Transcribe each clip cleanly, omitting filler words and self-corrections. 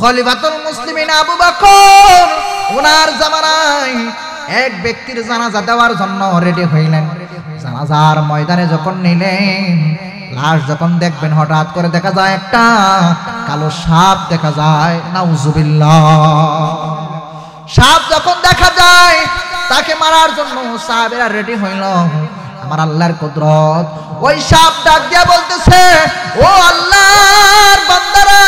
খলিফাতুল মুসলিমিন আবু বকর ওনার জামানায় এক ব্যক্তির জানাজা দেওয়ার জন্য রেডি হইলেন। জানাজার ময়দানে যখন নিলেন, লাশ যখন দেখবেন, হঠাৎ করে দেখা যায় একটা কালো সাপ দেখা যায়। নাউজুবিল্লাহ। সাপ যখন দেখা যায়, তাকে মারার জন্য সাহাবীরা রেডি হইল। আমার আল্লাহর কুদরত, ওই সাপ ডাক দিয়া বলতেছে, ও আল্লাহর বান্দারা,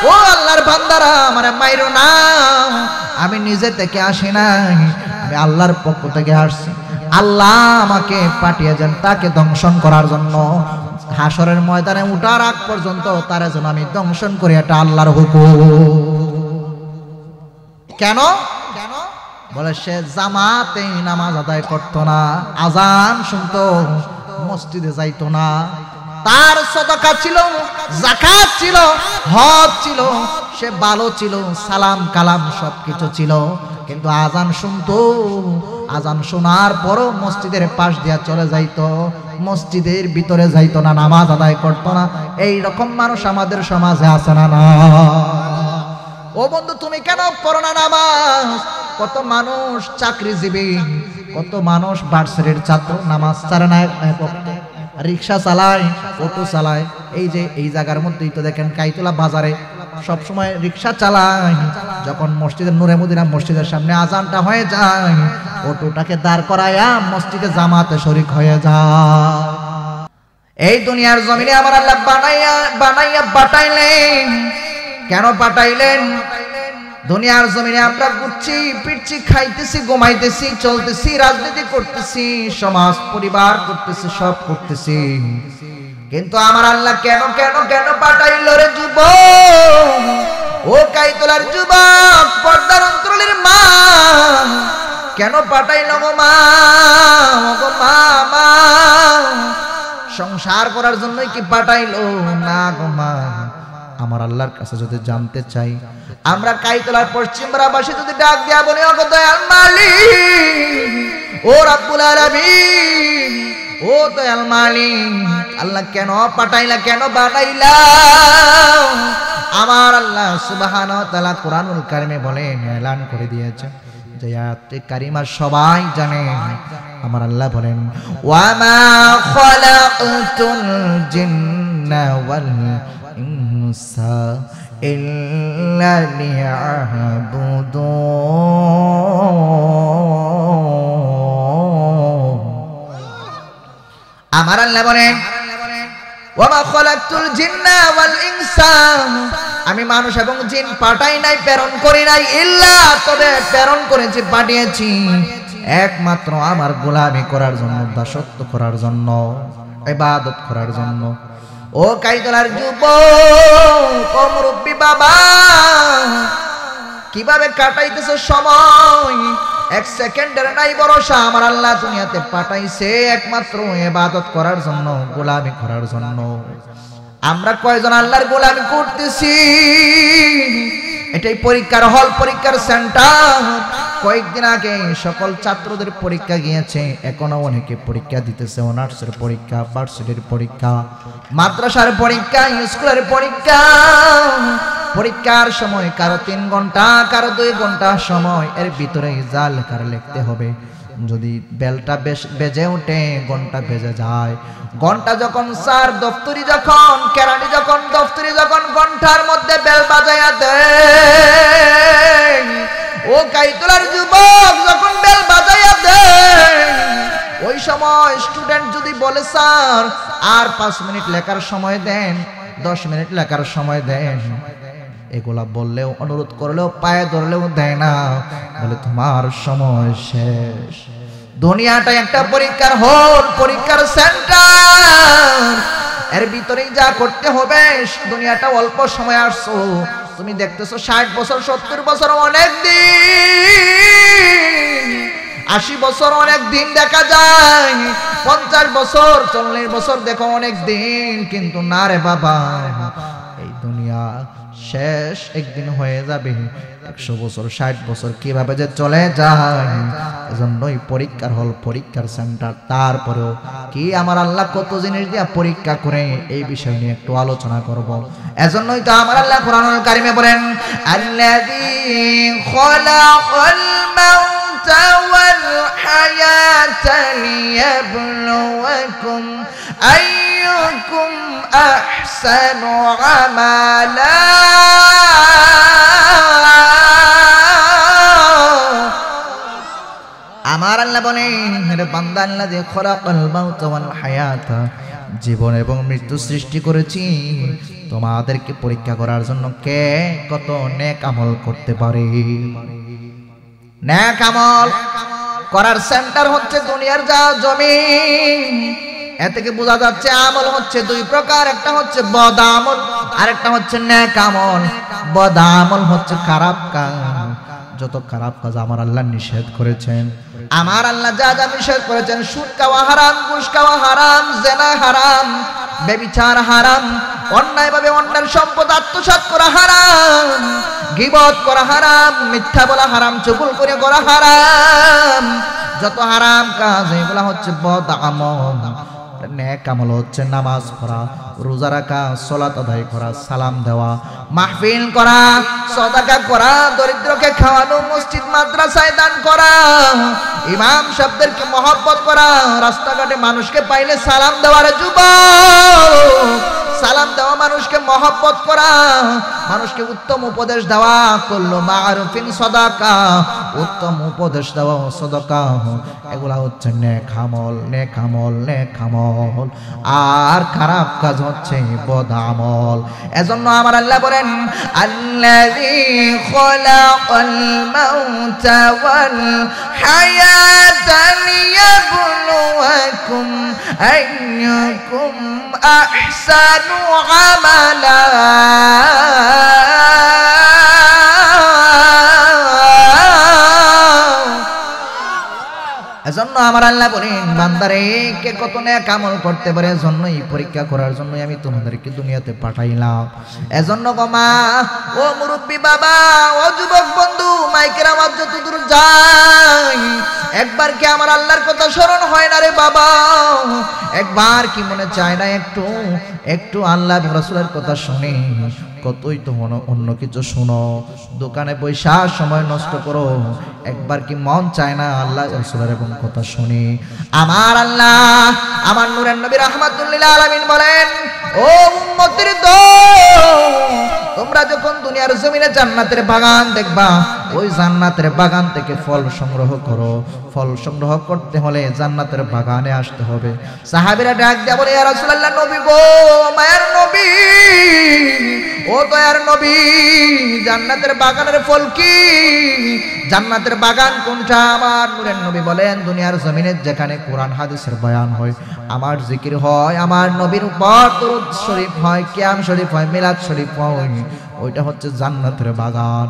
ও আল্লাহর বান্দারা, আমারে মাইরো না, আমি নিজে থেকে আসি নাই, আমি আল্লাহর পক্ষ থেকে আসছি। আল্লাহ আমাকে পাঠিয়েছেন তাকে দংশন করার জন্য। হাসরের ময়দানে উঠার আগ পর্যন্ত তারা যেন আমি দংশন করি, এটা আল্লাহর হুকুম। কেন? বলে সে জামাতে নামাজ আদায় করতো না, আজান শুনতো, মসজিদে যাইতো না। তার সাদাকা ছিল, যাকাত ছিল, হজ ছিল, সে ভালো ছিল, সালাম কালাম সবকিছু ছিল, কিন্তু আজান শুনতো। আজান শোনার পরও মসজিদের পাশ দিয়া চলে যাইতো, মসজিদের ভিতরে যাইতো না, নামাজ আদায় করতো না। এই রকম মানুষ আমাদের সমাজে আছে না? না। ও বন্ধু, তুমি কেন পড়ো না নামাজ? কত মানুষ চাকরিজীবী, কত মানুষ ভার্সিটির ছাত্র, নামাজ ছাড়ে না, রিক্সা চালায়, অটো চালায়। এই যে এই জায়গার মধ্যেই তো দেখেন কাইতলা বাজারে সব সময় রিক্সা চালায়। যখন মসজিদের নূরে মদিনা মসজিদের সামনে আজানটা হয়ে যায়, অটোটাকে দাঁড় করায়া মসজিদে জামাতে শরীক হয়ে যায়। এই দুনিয়ার জমিনে আমার আল্লাহ বানাইয়া পাঠাইলেন। কেন পাঠাইলেন? দুনিয়ার জমিনে আমরা ঘুরছি ফিরছি, খাইতেছি, ঘুমাইতেছি, চলতেছি, রাজনীতি করতেছি, সমাজ পরিবার করতেছি, সব করতেছি, কিন্তু আমার আল্লাহ কেন কেন কেন পাঠাইল রে যুবক? ও কাইতলার যুবক, পর্দার অন্তরালের মা, কেন পাঠাইল গো মা? গো মা, মা সংসার করার জন্যই কি পাঠাইলো? না গো মা, আমার আল্লাহর কাছে যদি জানতে চাই, আমরা কাইতলার পশ্চিমবাসী যদি ডাক দিয়া বলি, ও দয়াল মালিক, ও রাব্বুল আলামিন, ও দয়াল মালিক, আল্লাহ কেন পাঠাইলা, কেন বানাইলা? আমার আল্লাহ সুবহানাহু ওয়া তাআলা কুরআনুল কারীমে বলেন, এলান করে দিয়েছে, যে আয়াতে কারিমা সবাই জানে। আমার আল্লাহ বলেন, ওয়া মা খালাকতুল জিন্না ওয়াল ইনসা ইল্লা লিয়াবুদুন। আমার আল্লাহ বলেন, ওয়া মা খালাকতুল জিন্না ওয়াল ইনসা, আমি মানুষ এবং জিন পাঠাই নাই, প্রেরণ করি নাই, ইল্লা, তবে প্রেরণ করেছি, পাঠিয়েছি একমাত্র আমার গোলামি করার জন্য, দাসত্ব করার জন্য, ইবাদত করার জন্য। ও কাইতলার যুবক, ও মুরব্বি বাবা, কিভাবে কাটাইতেছ সময়? এক সেকেন্ডের নাই ভরসা। আমার আল্লাহ দুনিয়াতে পাঠাইছে একমাত্র ইবাদত করার জন্য, গোলামি করার জন্য। আমরা কয়জন আল্লাহর গোলামি করতেছি? এটাই পরীক্ষার হল, পরীক্ষার সেন্টার। কয়েকদিন আগে সকল ছাত্রদের পরীক্ষা গিয়েছে, এখনো অনেকে পরীক্ষা দিতেছে, অনার্সের পরীক্ষা, ভার্সিটির পরীক্ষা, মাদ্রাসার পরীক্ষা, স্কুলের পরীক্ষা। পরীক্ষার সময় কারো 3 ঘন্টা, কারো 2 ঘন্টা সময়, এর ভিতরে যা লেখার লিখতে হবে। যদি বেলটা বেজে ওঠে, ঘন্টা বেজে যায়, ঘন্টা যখন স্যার দপ্তরি যখন কেরানি যখন দপ্তরি যখন ঘন্টার মধ্যে বেল বাজাইয়া দেয়, ও কাইতলার যুবক, যখন বেল বাজাইয়া দেয়, ওই সময় স্টুডেন্ট যদি বলে, স্যার আর 5 মিনিট লেখার সময় দেন, 10 মিনিট লেখার সময় দেন, এগুলা বললেও, অনুরোধ করলেও, পায়ে ধরলেও দেয় না, বলে তোমার সময় শেষ। দুনিয়াটা একটা পরীক্ষার হল, পরীক্ষার সেন্টার। এর ভিতরেই যা করতে হবে। দুনিয়াটা অল্প সময় আসছো, তুমি দেখতেছো 60 বছর, 70 বছর অনেক দিন, 80 বছর অনেক দিন দেখা যায়, 50 বছর 40 বছর দেখো অনেক দিন, কিন্তু না রে বাবা, এই দুনিয়া শেষ একদিন হয়ে যাবে। 100 বছর 60 বছর কিভাবে যে চলে যায়, এজন্যই পরীক্ষার হল, পরীক্ষার সেন্টার। তারপরেও কি আমার আল্লাহ কত জিনিস দিয়া পরীক্ষা করে, এই বিষয় নিয়ে একটু আলোচনা করব। এজন্যই তো আমার আল্লাহ কোরআনুল কারিমে বলেন, আল্লাযী খালাকাল মাউতা ওয়াল হায়াতা লিয়াবলুয়াকুম আইয়ুকুম আহসানু আমালা। আমার আল্লাহ বলেন, হে বান্দা, আল্লাযী খালাকাল মাউতা ওয়াল হায়াতা, জীবন এবং মৃত্যু সৃষ্টি করেছি তোমাদেরকে পরীক্ষা করার জন্য কে কত নেক আমল করতে পারে। নেক আমল করার সেন্টার হচ্ছে দুনিয়ার যা জমিন। এ থেকে বোঝা যাচ্ছে আমল হচ্ছে দুই প্রকার, একটা হচ্ছে বদ আমল আর একটা হচ্ছে নেক আমল। বদ আমল হচ্ছে খারাপ কাজ, যত খারাপ কাজ আমার আল্লাহ নিষেধ করেছেন। আমার আল্লাহ যা যা নিষেধ করেছেন, সুদ খাওয়া হারাম, ঘুষ খাওয়া হারাম, জিনা হারাম, ব্যভিচার হারাম, অন্যায়ভাবে অন্যের সম্পদ আত্মসাৎ করা হারাম, গীবত করা হারাম, মিথ্যা বলা হারাম, চুগল করা হারাম। যত হারাম কাজ এগুলা হচ্ছে বদ আমল। নেক আমল হচ্ছে নামাজ পড়া, রোজা রাখা, সালাত আদায় করা, সালাম দেওয়া, মাহফিল করা, সাদাকা করা, দরিদ্রকে খাওয়ানো, মসজিদ মাদ্রাসায় দান করা, ইমাম সাহেবদেরকে মহব্বত করা, রাস্তাঘাটে মানুষকে পাইলে সালাম দেওয়ার যুবক, সালাম দেওয়া, মানুষকে মহব্বত করা, মানুষকে উত্তম উপদেশ দেওয়া, কুল্লু মারুফিন সাদাকা, উত্তম উপদেশ দেওয়া সাদাকা, এগুলা হচ্ছে নেক আমল, নেক আমল, নেক আমল। আর খারাপ কাজ হচ্ছে বদ আমল। এজন্য আমার আল্লাহ বলেন, আল্লাযী খালাকাল মাউতা ওয়াল হায়াতা লিয়াবলুয়াকুম আইয়ুকুম আহসানু আমালা। এজন্য আমার আল্লাহ বলেন, বান্দারে কে কত নেক আমল করতে পারে, এজন্যই পরীক্ষা করার জন্যই আমি তোমাদেরকে দুনিয়াতে পাঠাইলাম। এজন্য গো মা, ও মুরব্বী বাবা, ও যুবক বন্ধু, মাইকের আওয়াজ যতদূর যায়, একবার কি আমার আল্লাহর কথা স্মরণ হয় না রে বাবা? একবার কি মনে চায় না একটু একটু আল্লাহ রাসূলের কথা শুনি? কতই তো অন্য কিছু শুনো, দোকানে বৈশা সময় নষ্ট করো, একবার কি মন চায় না আল্লাহ রাসূলের এবং কথা শুনি? আমার আল্লাহ, আমার নূরের নবী রাহমাতুল লিল আলামিন বলেন, ও উম্মতের দল, তোমরা যখন দুনিয়ার জমিনে জান্নাতের বাগান দেখবা, ওই জান্নাতের বাগান থেকে ফল সংগ্রহ করো। ফল সংগ্রহ করতে হলে জান্নাতের বাগানে আসতে হবে। সাহাবীরা ডাক দিয়া বলে, ইয়া রাসূলুল্লাহ, নবী গো, মায়ার নবী, ও দয়ার নবী, জান্নাতের বাগানের ফল কি? জান্নাতের বাগান কোনটা? আমার নূরের নবী বলেন, দুনিয়ার জমিনে যেখানে কোরআন হাদিসের বয়ান হয়, আমার জিকির হয়, আমার নবীর উপর দরুদ শরীফ হয়, কিয়াম শরীফ হয়, মিলাদ শরীফ হয়, ওইটা হচ্ছে জান্নাতের বাগান।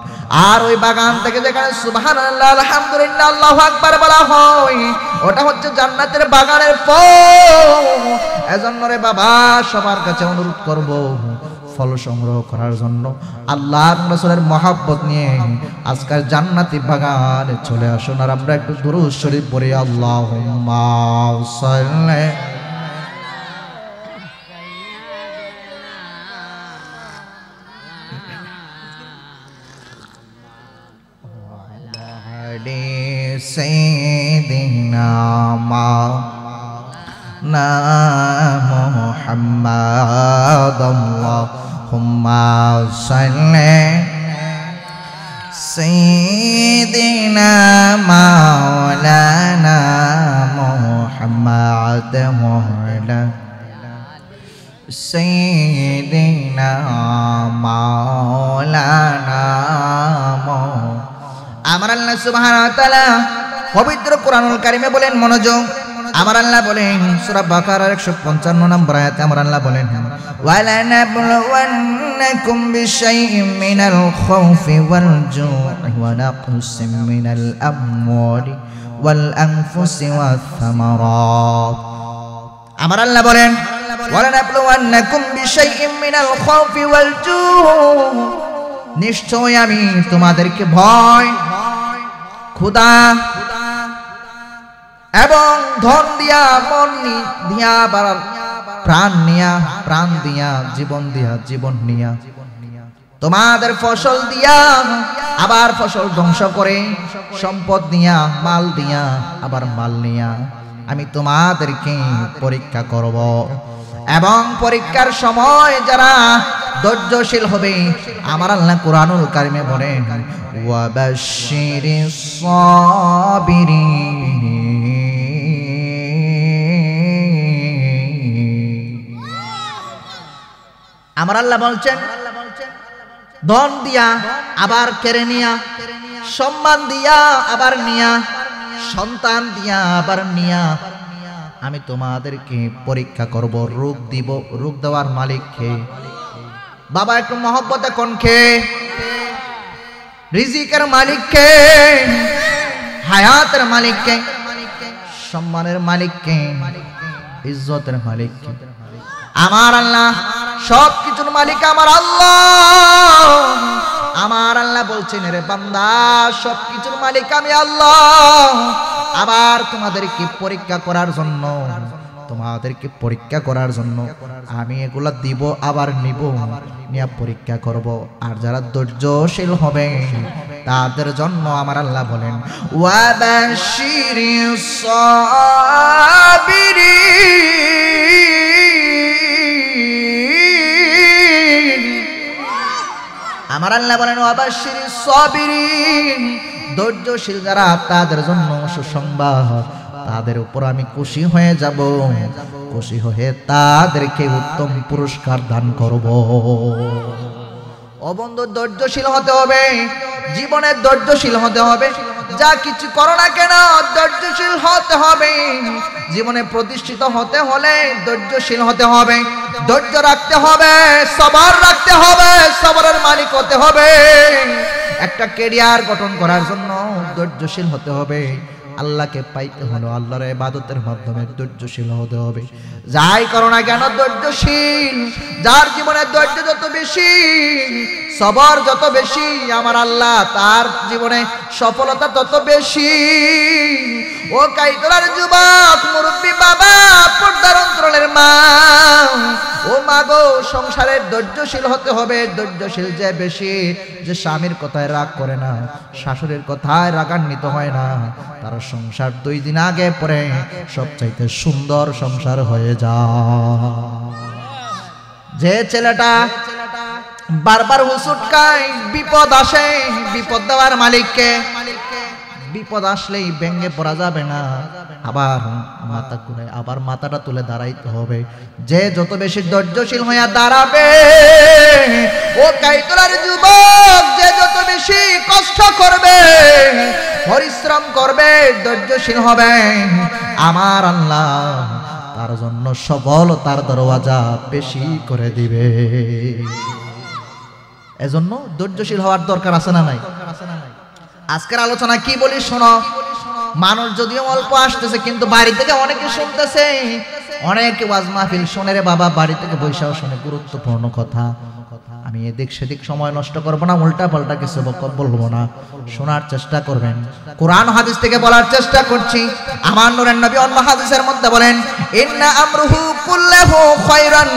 আর ওই বাগান থেকে যেখানে সুবহানাল্লাহ, আলহামদুলিল্লাহ, আল্লাহু আকবার বলা হয়, ওটা হচ্ছে জান্নাতের বাগানের ফল। এজন্য রে বাবা, সবার কাছে অনুরোধ করব, ফল সংগ্রহ করার জন্য আল্লাহর রাসূলের মহব্বত নিয়ে আজকের জান্নাতি বাগানে চলে আসুন। আর আমরা একটু দুরূদ শরীফ পড়ি, আল্লাহুম্মা সাল্লি আলা সাইয়্যিদিনা মাওলানা মুহাম্মাদ। আল্লাহুম্মা সাল্লি সাইয়্যিদিনা মাওলানা মুহাম্মাদ ওয়ালা সাইয়্যিদিনা মাওলানা। আমার আল্লাহ সুবহানাহু ওয়া তাআলা পবিত্র কোরআনুল কারীমে বলেন, মনোযোগ, আমার আল্লাহ বলেন সূরা বাকারার 155 নম্বর আয়াতে আমার আল্লাহ বলেন, ওয়ালা নাবলুওয়ান্নাকুম বিশাইইম মিনাল খাউফি ওয়াল জু'i ওয়া নাকসিম মিনাল আমওয়ালি ওয়াল আনফুসি ওয়াস সামারাত। আমার আল্লাহ বলেন, ওয়ালা নাবলুওয়ান্নাকুম বিশাইইম মিনাল খাউফি ওয়াল জু'i, নিশ্চয় আমি তোমাদেরকে ভয়, ক্ষুধা এবং ধন দিয়া, মন দিয়া, প্রাণ নিয়া, প্রাণ দিয়া, জীবন দিয়া, জীবন নিয়া, তোমাদের ফসল দিয়া আবার ফসল ধ্বংস করে, সম্পদ নিয়া, মাল দিয়া আবার মাল নিয়া আমি তোমাদেরকে পরীক্ষা করব। এবং পরীক্ষার সময় যারা ধৈর্যশীল হবে, আমার আল্লাহ কুরআনুল কারিমে বলেন ওয়াবাশশিরিস সাবিরিন, আমার আল্লাহ বলছেন ধন দিয়া আবার কেড়ে নিয়া, সম্মান দিয়া আবার নিয়া, সন্তান দিয়া আবার নিয়া আমি তোমাদেরকে পরীক্ষা করব, রোগ দিব। রোগ দেওয়ার মালিক কে? বাবা একটু মহব্বতে কোন কে? রিজিকের মালিক কে? হায়াতের মালিক কে? সম্মানের মালিক কে? ইজ্জতের মালিক কে? আমার আল্লাহ। সব কিছুর মালিক আমার আল্লাহ। আমার আল্লাহ বলছেন রে বান্দা, সব কিছুর মালিক আমি আল্লাহ। আবার তোমাদেরকে পরীক্ষা করার জন্য, তোমাদেরকে পরীক্ষা করার জন্য আমি এগুলা দিব, আবার নিব, নিয়ে পরীক্ষা করব। আর যারা ধৈর্যশীল হবে তাদের জন্য আমার আল্লাহ বলেন ওয়াবাশশিরিস সাবিরিন, আমার আল্লাহ বলেন ওয়াবাশশিরিস সাবিরিন, ধৈর্যশীল যারা তাদের জন্য সুসংবাদ, তাদের উপর আমি খুশি হয়ে যাব, খুশি হয়ে তাদেরকে উত্তম পুরস্কার দান করব। ও বন্ধু, ধৈর্যশীল হতে হবে, জীবনে ধৈর্যশীল হতে হবে। যা কিছু করো না কেন ধৈর্যশীল হতে হবে। জীবনে প্রতিষ্ঠিত হতে হলে ধৈর্যশীল হতে হবে, ধৈর্য রাখতে হবে, সবর রাখতে হবে, সবরের মালিক হতে হবে। একটা ক্যারিয়ার গঠন করার জন্য ধৈর্যশীল হতে হবে। আল্লাহকে পাইতে হলো আল্লাহর ইবাদতের মাধ্যমে ধৈর্যশীল হতে হবে। যাই করো না কেন ধৈর্যশীল। যার জীবনে ধৈর্য যত বেশি, সবর যত বেশি, আমার আল্লাহ তার জীবনে সফলতা তত বেশি। ও কাইতলার যুবক, মুরব্বী বাবা, পর্দার অন্তরালের মা, ও মা গো, সংসারের ধৈর্যশীল হতে হবে। ধৈর্যশীল যে বেশি, যে স্বামীর কথায় রাগ করে না, শাশুড়ির কথায় রাগান্বিত হয় না, তার সংসার 2 দিন আগে পরে সবচাইতে সুন্দর সংসার হয়ে যায়। যে ছেলেটা বারবার হুসুটকায়, বিপদ আসে, বিপদ দেওয়ার মালিককে। বিপদ আসলেই ভেঙে পড়া যাবে না, আবার মাথা ঘুরে আবার মাথাটা তুলে দাঁড়াইতে হবে। যে যত বেশি ধৈর্যশীল হইয়া দাঁড়াবে, ও কাইতলার যুবক, যে যত বেশি কষ্ট করবে, পরিশ্রম করবে, ধৈর্যশীল হবে, আমার আল্লাহ তার জন্য সফলতার দরওয়াজা বেশি করে দিবে। এজন্য ধৈর্যশীল হওয়ার দরকার আছে না নাই? আজকের আলোচনা কি বলি শোনো। মানুষ যদিও অল্প আসতেছে, কিন্তু বাড়ি থেকে অনেকে শুনতেছে, অনেকে ওয়াজ মাহফিল শোনে রে বাবা, বাড়ি থেকে বৈশাখ শুনে গুরুত্বপূর্ণ কথা। আমি এদিক সেদিক সময় নষ্ট করবো না, উল্টা পাল্টা কিছু বলবো না, শোনার চেষ্টা করবেন। কোরআন হাদিস থেকে বলার চেষ্টা করছি। আমার নূরের নবী অন্য হাদিসের মধ্যে বলেন ইন্না আমরুহু কুল্লুহু খায়রান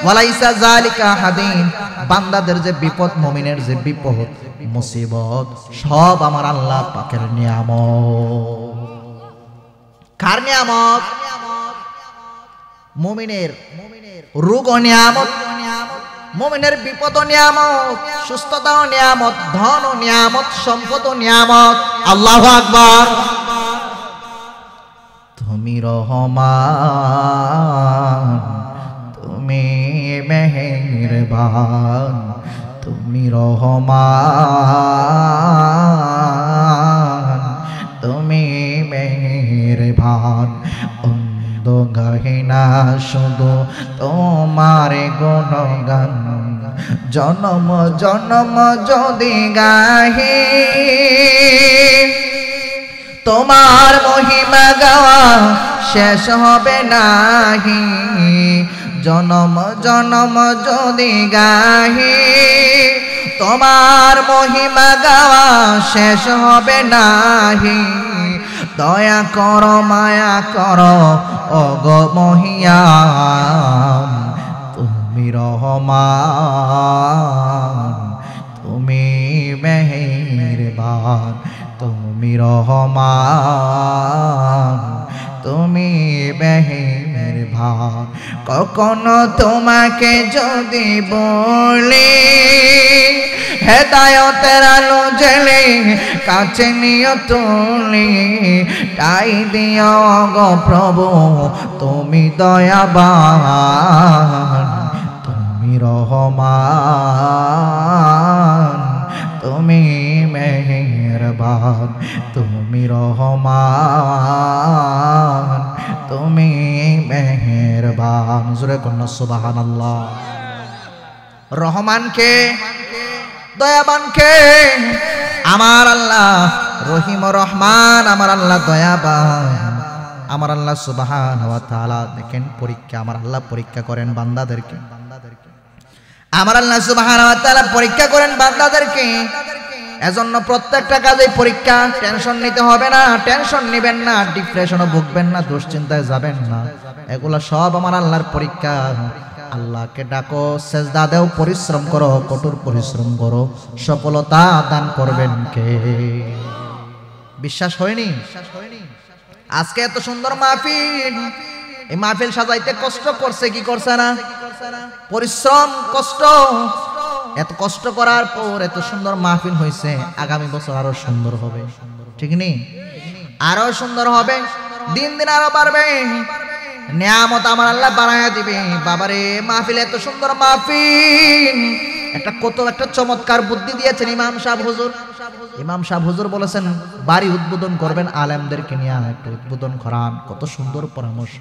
ওয়া লাইসা যালিকা হাদিন। বান্দাদের যে বিপদ, মুমিনের যে বিপদ মুসিবত, সব আমার আল্লাহ পাকের নিয়ামত। কার নিয়ামত? মুমিনের রোগ ও নিয়ামত, মুমিনের বিপদ ও নিয়ামত, সুস্থতা ও নিয়ামত, ধন ও নিয়ামত, সম্পদ ও নিয়ামত। আল্লাহু আকবার। তুমি রহমান, তুমি মেহেরবান, তুমি রহমান, তুমি মেহেরবান। অন্ধ গাহিনা শুধু তোমার গুণগান, জনম জনম যদি গাহি তোমার মহিমা গাওয়া শেষ হবে নাহি। জনম জনম যদি গাহি তোমার মহিমা গাওয়া শেষ হবে নাহি দয়া করো মায়া করো ওগো মহিয়ান তুমি রহমান তুমি মেহেরবান তুমি রহমান তুমি মেহেরবান কখনো তোমাকে যদি বলি হেদায়েতের আলো জ্বেলে কাছে নিয়ে তুলি তাই দিও গো প্রভু তুমি দয়াবান তুমি রহমান তুমি মেহেরবান তুমি রহমান তুমি মেহেরবান জোরে কন্যা সুবহানাল্লাহ রহমানকে দয়াবানকে আমার আল্লাহ রহিম রহমান আমার আল্লাহ দয়াবান আমার আল্লাহ সুবহানাহু ওয়া তাআলা দেখেন পরীক্ষা আমার আল্লাহ পরীক্ষা করেন বান্দাদেরকে আমার আল্লাহ সুবহানাহু ওয়া তাআলা পরীক্ষা করেন বান্দাদেরকে এজন্য প্রত্যেকটা কাজে পরীক্ষা টেনশন নিতে হবে না টেনশন নেবেন না ডিপ্রেশনে ভুগবেন না দুশ্চিন্তায় যাবেন না এগুলা সব আমার আল্লাহর পরীক্ষা আল্লাহকে ডাকো সেজদা দাও পরিশ্রম করো কঠোর পরিশ্রম করো সফলতা দান করবেন কে বিশ্বাস হয়নি আজকে এত সুন্দর মাহফিল এই মাহফিল সাজাইতে কষ্ট করছে কি করছে না পরিশ্রম কষ্ট এত কষ্ট করার পর এত সুন্দর মাহফিল হয়েছে আগামী বছর আরো সুন্দর হবে ঠিক নেই আরো সুন্দর হবে দিন দিন আরো বাড়বে নিয়ামত আমার আল্লাহ বাড়ায়া দিবে বাবারে মাহফিল এত সুন্দর মাহফিল একটা কত একটা চমৎকার বুদ্ধি দিয়েছেন ইমাম সাহেব হুজুর বলেছেন বাড়ি উদ্বোধন করবেন আলেমদেরকে নিয়ে একটু উদ্বোধন করান কত সুন্দর পরামর্শ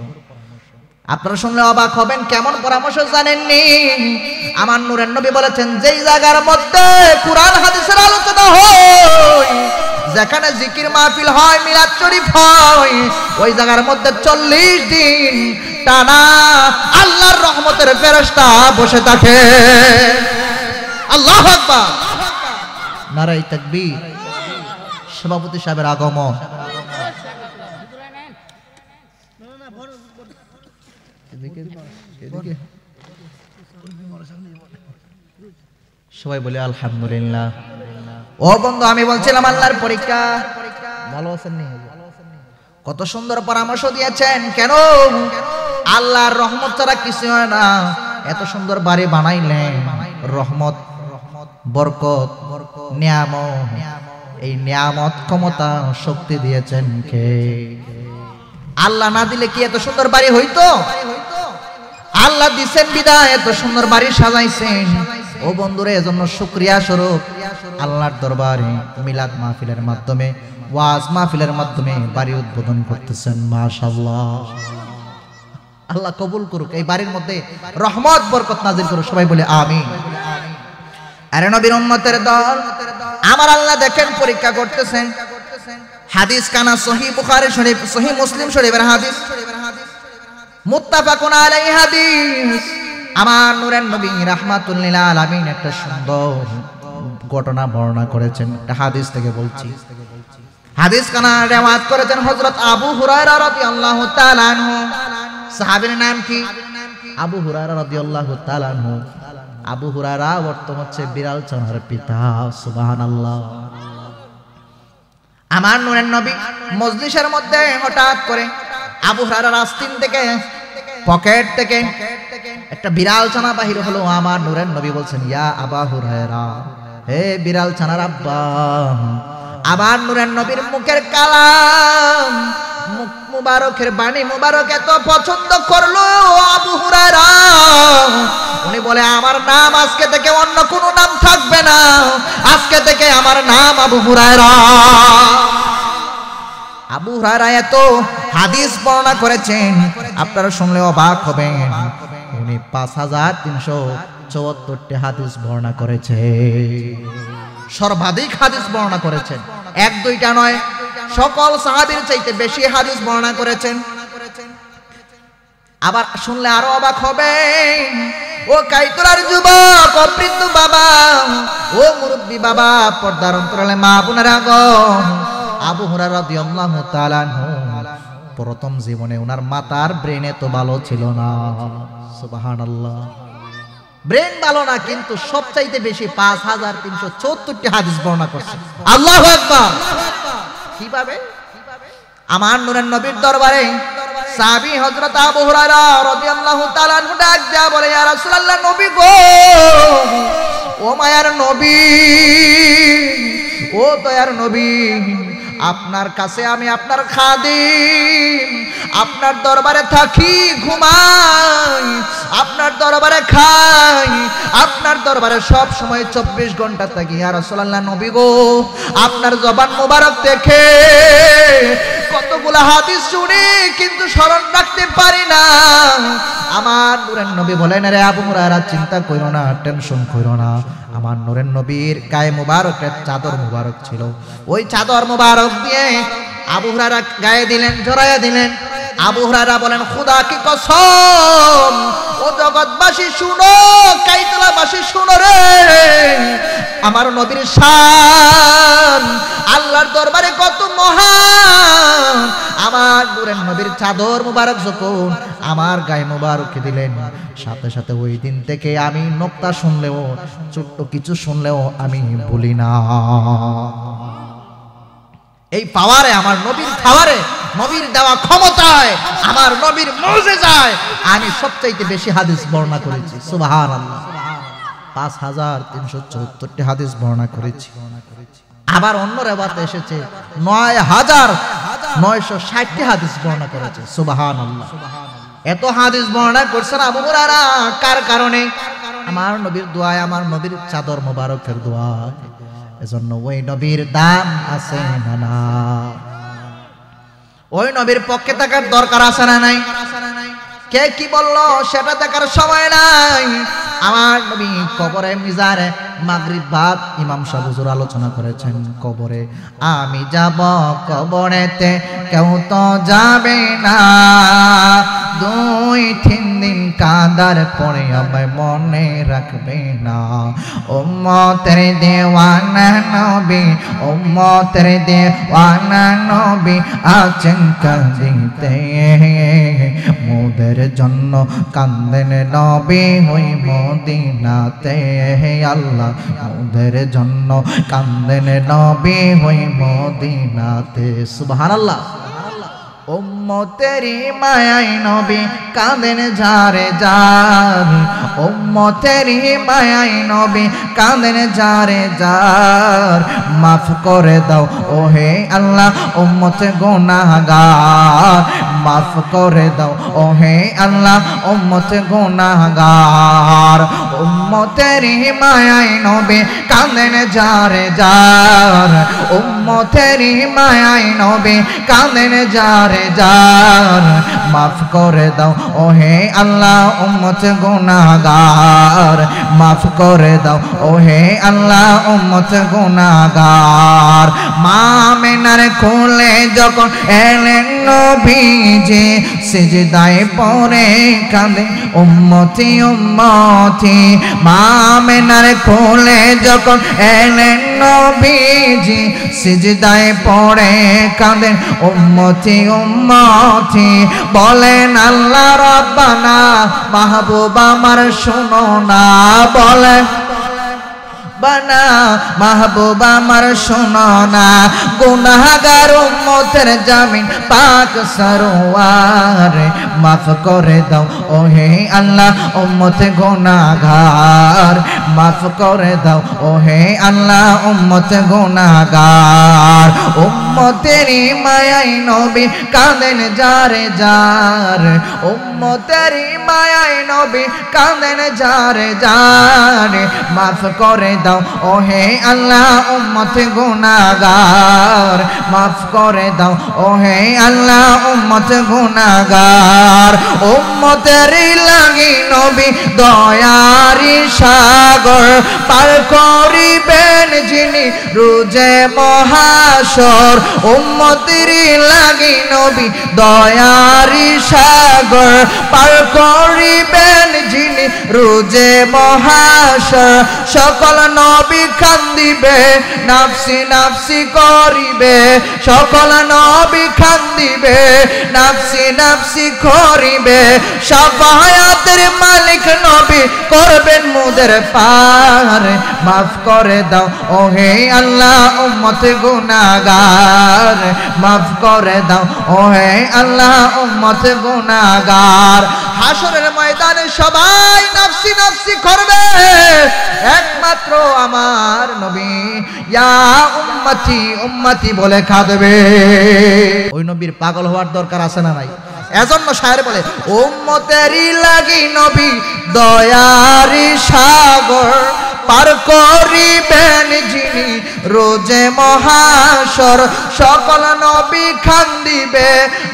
আপনারা শুনলে অবাক হবেন কেমন পরামর্শ জানেননি আমার নূরের নবী বলেছেন যেই জায়গার মধ্যে কুরআন হাদিসের আলোচনা হয় যেখানে জিকির মাহফিল হয় মিলাদ শরীফ হয় ওই জায়গার মধ্যে 40 দিন টানা আল্লাহর রহমতের ফেরেশতা বসে থাকে আল্লাহু আকবার নারায়ে তাকবীর সভাপতি সাহেবের আগমন সবাই বলে আলহামদুলিল্লাহ ও বন্ধু আমি বলছিলাম আল্লাহর পরীক্ষা ভালো আছেন নি কত সুন্দর পরামর্শ দিয়েছেন কেন আল্লাহর রহমত ছাড়া কিছু হয় না এত সুন্দর বাড়ি বানাইলেন রহমত বরকত নিয়ামত এই নিয়ামত ক্ষমতা শক্তি দিয়েছেন কে আল্লাহ না দিলে কি এত সুন্দর বাড়ি হইতো আল্লাহ দিছেন বিদায় এত সুন্দর বাড়ি সাজাইছেন ও বন্ধুরে এজন্য শুকরিয়া স্বরূপ আল্লাহর দরবারে মিলাদ মাহফিলের মাধ্যমে ওয়াজ মাহফিলের মাধ্যমে বাড়ি উদ্বোধন করতেছেন মাশাআল্লাহ আল্লাহ কবুল করুক এই বাড়ির মধ্যে রহমত বরকত নাজিল করুক সবাই বলে আমিন আরে নবীর উম্মতের দল আমার আল্লাহ দেখেন পরীক্ষা করতেছেন হাদিস কানা সহিহ বুখারী শরীফ সহিহ মুসলিম শরীফের হাদিস মুত্তাফাকুন আলাইহি হাদিস আমার নূরের নবী রাহমাতুল লিল আলামিন একটা সুন্দর ঘটনা বর্ণনা করেছেন একটা হাদিস থেকে বলছি হাদিস কানা রিওয়ায়াত করেছেন হযরত আবু হুরায়রা রাদিয়াল্লাহু তাআলা আনহু সাহাবীর নাম কি আবু হুরায়রা রাদিয়াল্লাহু তাআলা আনহু আবু হুরায়রা অর্থ হচ্ছে বিড়াল ছানার পিতা সুবহানাল্লাহ আমার নূরের নবী মজলিসের মধ্যে হঠাৎ করে আবু হুরায়রার আস্তিন থেকে পকেট থেকে একটা বিড়াল ছানা বাহির হলো আমার নূরের নবী বলছেন ইয়া আবু হুরায়রা হে বিড়াল ছানার আব্বা আমার নূরের নবীর মুখের কালাম মুখ মুবারকের বাণী মুবারক এত পছন্দ করলো আবু হুরায়রা উনি বলে আমার নাম আজকে থেকে অন্য কোনো নাম থাকবে না আজকে থেকে আমার নাম আবু হুরায়রা আবু হুরায়রা এত হাদিস বর্ণনা করেছেন আপনারা শুনলে অবাক হবেন উনি 5374টি হাদিস বর্ণনা করেছে সর্বাধিক হাদিস বর্ণনা করেছেন এক দুইটা নয় সকল সাহাবীর চাইতে বেশি হাদিস বর্ণনা করেছেন আবার শুনলে আরো অবাক হবেন ও কাইতলার যুবক, ও বৃদ্ধ বাবা, ও মুরব্বী বাবা, পর্দার অন্তরালে মা বোনেরা গো, আবু হুরায়রা রাদিয়াল্লাহু তাআলা আনহু প্রথম জীবনে ওনার মাতার ব্রেনে তো ভালো ছিল না। সুবহানাল্লাহ, ব্রেন ভালো না, কিন্তু সবচাইতে বেশি 5374টি হাদিস বর্ণনা করছে। আল্লাহু আকবার। কিভাবে? আমার নূরের নবীর দরবারে সাহাবী হযরত আবু হুরায়রা রাদিয়াল্লাহু তাআলা আনহু ডাক দেয়া বলে, ইয়া রাসূলুল্লাহ, নবী গো, ও মায়ার নবী, ও দয়ার নবী, আপনার কাছে আমি আপনার খাদিম, আপনার দরবারে থাকি, ঘুমাই, আপনার দরবারে খাই, আপনার দরবারে সব সময় 24 ঘন্টা থাকি। ইয়া রাসূলুল্লাহ, নবী গো, আপনার জবান মোবারক দেখে কতগুলা হাদিস শুনি, কিন্তু স্মরণ রাখতে পারি না। আমার নূরের নবী বলেন, রে আবু হুরায়রা, চিন্তা কইরো না, টেনশন কইরো না। আমার নূরের নবীর গায়ে মোবারকের চাদর মোবারক ছিল, ওই চাদর মোবারক দিয়ে আবু হুরায়রা গায়ে দিলেন, জড়াইয়া দিলেন। আবু হুরায়রা বলেন, খোদা কি কসম, ও জগৎবাসী শুনো, কাইতলাবাসী শুনো রে, আমার নবীর শান আল্লাহর দরবারে কত মহান। আমার নূরের নবীর চাদর মুবারক যখন আমার গায়ে মুবারকে দিলেন, সাথে সাথে ওই দিন থেকে আমি নোক্তা শুনলেও, ছোট্ট কিছু শুনলেও আমি ভুলি না। এই পাওয়ারে, আমার নবীর পাওয়ারে, নবীর দেওয়া ক্ষমতায়, আমার নবীর মুজিজায় আমি সবচাইতে বেশি হাদিস বর্ণনা করেছি। সুবহানাল্লাহ, 5374টি হাদিস বর্ণনা করেছি। আবার অন্য রেওয়াতে এসেছে ৯৯৬০টি হাদিস বর্ণনা করেছে। সুবহানাল্লাহ, এত হাদিস বর্ণনা করছেন আবু হুরায়রা কার কারণে? আমার নবীর দোয়ায়, আমার নবীর চাদর মোবারকের দোয়ায়। এজন্য ওই নবীর দাম আছে না না? ওই নবীর পক্ষে থাকার দরকার আছে না নাই? কে কি বললো সেটা দেখার সময় নাই। আমার নবী কবরে মিজারে মাগরিব বাদ ইমাম সাহেব হুজুর আলোচনা করেছেন, কবরে আমি যাব, কবরেতে কেউ তো যাবে না, 2-3 দিন কাদার পরে আমায় মনে রাখবে না। উম্মতের দেওয়ানা নবী, উম্মতের দেওয়ানা নবী আছেন কাঁদিতে, মোদের জন্য কান্দেন নবী ওই মদিনাতে। আল্লাহ, মোদের জন্য কান্দেন নবী ওই মদিনাতে। সুবহানাল্লাহ। উম্মতেরি মায়াই নবী কাঁদেন যারে যার, উম্মতেরি মায়াই নবী কাঁদেন যারে যার, মাফ করে দাও ওহে আল্লাহ উম্মত গুনাহগার, মাফ করে দাও ওহে আল্লাহ উম্মত গুনাহগার। উম্মতেরি মায়াই নবী কাঁদেন যারে যার, উম্মতেরি মায়াই নবী কাঁদেন যারে যার, মাফ করে দাও ওহে আল্লাহ উম্মত গুনাহগার, মাফ করে দাও ওহে আল্লাহ উম্মত গুনাহগার। মা আমিনার কোলে যখন এলেন নবীজি, সিজদায় পড়ে কাঁদে উম্মতি উম্মতি। মা আমিনার কোলে যখন এলেন নবীজি, সিজদায় পড়ে কাঁদেন উম্মতি উম্মতি। বলেন আল্লাহ রাব্বানা মাহবুব আমার শোনো না, বলেন বানা মাহবুব আমার শোনো না, গুনাহগার উম্মতের জামিন পাক সরওয়ার, মাফ করে দাও ওহে আল্লাহ উম্মত গুনাহগার, মাফ করে দাও ওহে আল্লাহ উম্মত গুনাহগার। উম্মতেরি মায়াই নবী কাঁদেন যারে যার, উম্মতেরি মায়াই নবী কাঁদেন যারে যার, মাফ করে দাও দাও ওহে আল্লাহ উম্মত গুনাহগার মাফ করে দাও ওহে আল্লাহ উম্মত গুনাহগার উম্মতের লাগি নবী দয়ারি সাগর পার করিবেন যিনি রোজে মহাশর উম্মতের লাগি নবী দয়ারি সাগর পার করিবেন যিনি রোজে মহাশর সকল নবী কান্দিবে নাফসি নাফসি করিবে সকল নবী কান্দিবে নাফসি নাফসি করিবে শাফায়াতের মালিক নবী করবেন মুদের পার মাফ করে দাও ওহে আল্লাহ উম্মত গুনাহগার মাফ করে দাও ওহে আল্লাহ উম্মত গুনাহগার হাসরের ময়দানে সবাই নাফসি নাফসি করবে একমাত্র আমার নবী ইয়া উম্মতি উম্মতি বলে কাঁদবে ওই নবীর পাগল হওয়ার দরকার আছে না নাই এজন্য শায়ের বলে উম্মতেরই লাগি নবী দয়ারি সাগর পার করিবেন যিনি রোজে মহাশর সকল নবী কান্দিবে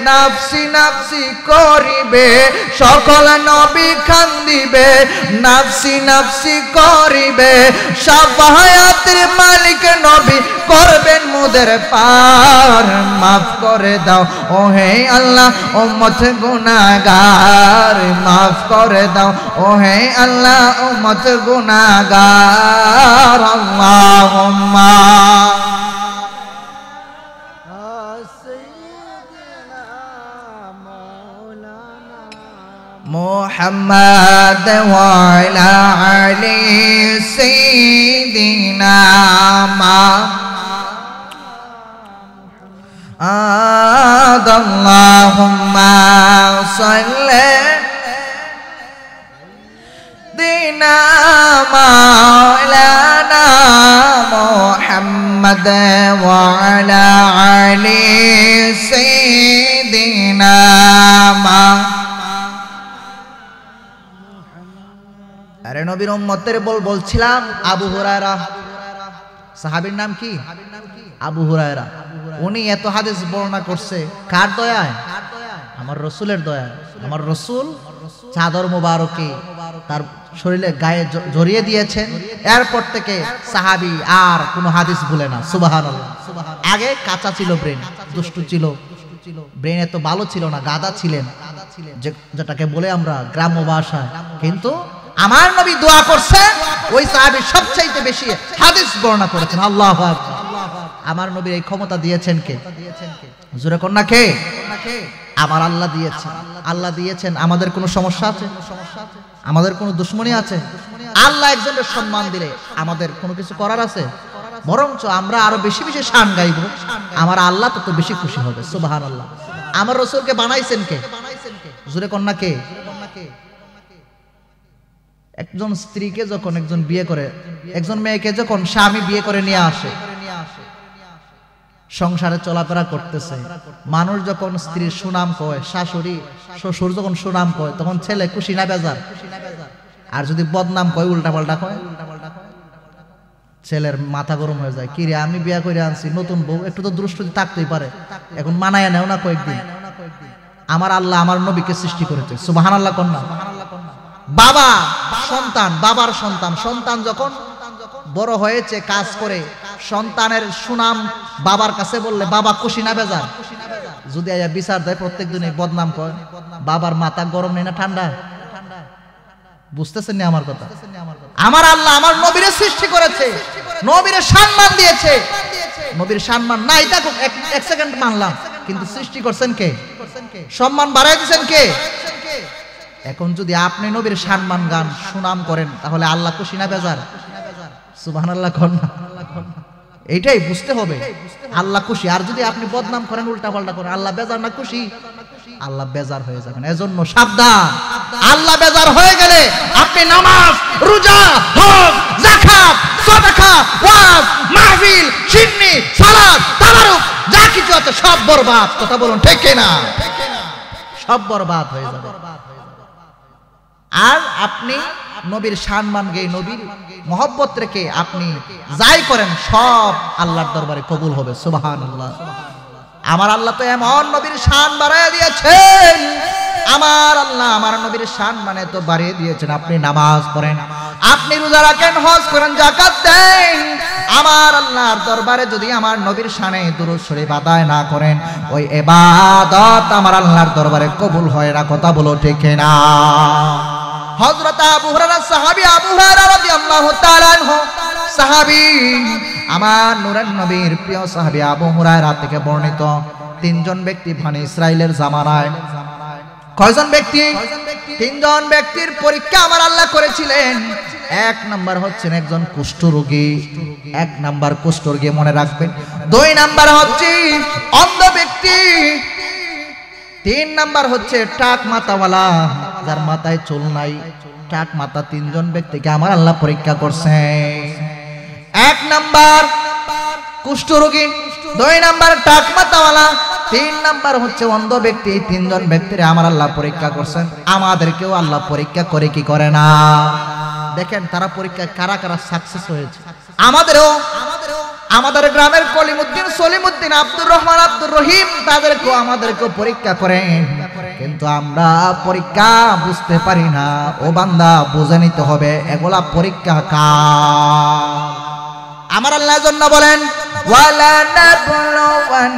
নাফসি নাফসি করিবে সকল নবী কান্দিবে নাফসি নাফসি করিবে শাফায়াতের মালিক নবী করবেন মুদের পার মাফ করে দাও ওহে আল্লাহ উম্মত গুনাহগার মাফ করে দাও ওহে আল্লাহ উম্মত গুনাহগার আল্লাহুম্মা محمد وعلى علي سيدنا محمد اللهم صل دينا مولانا محمد وعلى علي سيدنا আরে নবীর উম্মতের বলছিলাম আবু হুরায়রা সাহাবীর নাম কি আবু হুরায়রা উনি এত হাদিস বর্ণনা করছে কার দয়ায় আমার রাসূলের দয়ায় আমার রাসূল চাদর মোবারকে তার শরীরে গায়ে জড়িয়ে দিয়েছেন এরপর থেকে সাহাবী আর কোনো হাদিস ভুলে না সুবহানাল্লাহ আগে কাঁচা ছিল ব্রেন দুষ্টু ছিল ব্রেন এত ভালো ছিল না গাদা ছিলেন যেটাকে বলে আমরা গ্রাম্য ভাষায় কিন্তু আমার নবী দোয়া করছেন ওই সাহাবী সবচাইতে বেশি হাদিস বর্ণনা করেছেন আল্লাহু আকবার আমার নবীর এই ক্ষমতা দিয়েছেন কে জোরে কোন না কে আমার আল্লাহ দিয়েছেন আল্লাহ দিয়েছেন আমাদের কোনো সমস্যা আছে আমাদের কোনো দুশমনি আছে আল্লাহ একজনের সম্মান দিলে আমাদের কোনো কিছু করার আছে বরঞ্চ আমরা আরো বেশি বেশি শান গাইব আমার আল্লাহ তত বেশি খুশি হবে সুবহানাল্লাহ আমার রাসূলকে বানাইছেন কে জোরে কোন না কে একজন স্ত্রীকে যখন একজন বিয়ে করে একজন মেয়েকে যখন স্বামী বিয়ে করে নিয়ে আসে সংসারে চলাফেরা করতেছে মানুষ যখন স্ত্রীর সুনাম কয় শাশুড়ি শ্বশুর যখন সুনাম কয় তখন ছেলে খুশি না বেজার আর যদি বদনাম কয় উল্টা পাল্টা কয় ছেলের মাথা গরম হয়ে যায় কি রে আমি বিয়ে করে আনছি নতুন বউ একটু তো দুষ্টুমি থাকতেই পারে এখন মানায় নেও না কয়েকদিন আমার আল্লাহ আমার নবীকে সৃষ্টি করেছে সুবহানাল্লাহ কন্যা বাবা সন্তান বাবার সন্তান সন্তান যখন বড় হয়েছে কাজ করে সন্তানের সুনাম বাবার কাছে বললে বাবা খুশি না বেজার যদি আয়া বিচার দেয় প্রত্যেক দিনে বদনাম কয় বাবার মাথা গরম নেই না ঠান্ডা বুঝতেছেন না আমার কথা আমার আল্লাহ আমার নবীর সৃষ্টি করেছে নবীর সম্মান দিয়েছে নবীর সম্মান নাই তা এক সেকেন্ড মানলাম কিন্তু সৃষ্টি করছেন কে সম্মান বাড়াই দিয়েছেন কে এখন যদি আপনি নবীর সম্মান গান সুনাম করেন তাহলে আল্লাহ খুশি না বেজার সুবহানাল্লাহ কন্যা এইটাই বুঝতে হবে আল্লাহ খুশি আর যদি আপনি বদনাম করেন উল্টা পাল্টা করেন আল্লাহ বেজার না খুশি আল্লাহ বেজার হয়ে যাবেন এজন্য সাবধান আল্লাহ বেজার হয়ে গেলে আপনি নামাজ রোজা হজ যাকাত সাদাকা ওয়াজ মাহফিল সিন্নি সালাত তাবারুক যা কিছু আছে সব বরবাদ কথা বলুন ঠিক কি না সব বরবাদ হয়ে যাবে আর আপনি নবীর সম্মান গে নবীর মহব্বত রেখে আপনি যাই করেন সব আল্লাহর দরবারে কবুল হবে। সুবহানাল্লাহ। আমার আল্লাহ তো এমন নবীর শান বাড়ায় দিয়েছেন, আমার আল্লাহ আমার নবীর শান মানে তো বাড়িয়ে দিয়েছেন। আপনি নামাজ পড়েন, আপনি রোজা রাখেন, হজ করেন, যাকাত দেন, আমার আল্লাহর দরবারে যদি আমার নবীর শানে দুরূদ শরীফ আদায় না করেন, ওই ইবাদত আমার আল্লাহর দরবারে কবুল হয় না। কথা বলো ঠিক না? হযরত আবু হুরায়রা সাহাবী, আবু হুরায়রা রাদিয়াল্লাহু তাআলা আনহু সাহাবী, আমার নূরের নবীর প্রিয় সাহাবী আবু হুরায়রা থেকে বর্ণিত তিনজন ব্যক্তি বনি ইসরাইলের জামানায়। কয়জন ব্যক্তি? তিনজন ব্যক্তির পরীক্ষা আমার আল্লাহ করেছিলেন। এক নাম্বার হচ্ছেন একজন কুষ্ঠরোগী, এক নাম্বার কুষ্ঠরোগী মনে রাখবেন। দুই নাম্বার হচ্ছে অন্ধ ব্যক্তি, তিন নাম্বার হচ্ছে টাক মাথাওয়ালা, যার মাথায় চুল নাই, টাক মাথা। তিনজন ব্যক্তিকে আমার আল্লাহ পরীক্ষা করছে। এক নাম্বার কুষ্ঠরোগী, দুই নাম্বার টাক মাথাওয়ালা, তিন নাম্বার হচ্ছে অন্ধ ব্যক্তি। তিনজন ব্যক্তির আমার আল্লাহ পরীক্ষা করছেন। আমাদেরকেও আল্লাহ পরীক্ষা করে কি করে না? দেখেন তারা পরীক্ষায় কারা কারা সাকসেস হয়েছে। আমাদের গ্রামের কলিমউদ্দিন, সলিমউদ্দিন, আব্দুর রহমান, আব্দুর রহিম, আমাদেরকেও পরীক্ষা করেন, কিন্তু আমরা পরীক্ষা বুঝতে পারি না। ও বান্দা বুঝে নিতে হবে এগুলা পরীক্ষা কার। আমার আল্লাহ জন্য বলেন ওয়ালা নাবলুওয়ান্নাকুম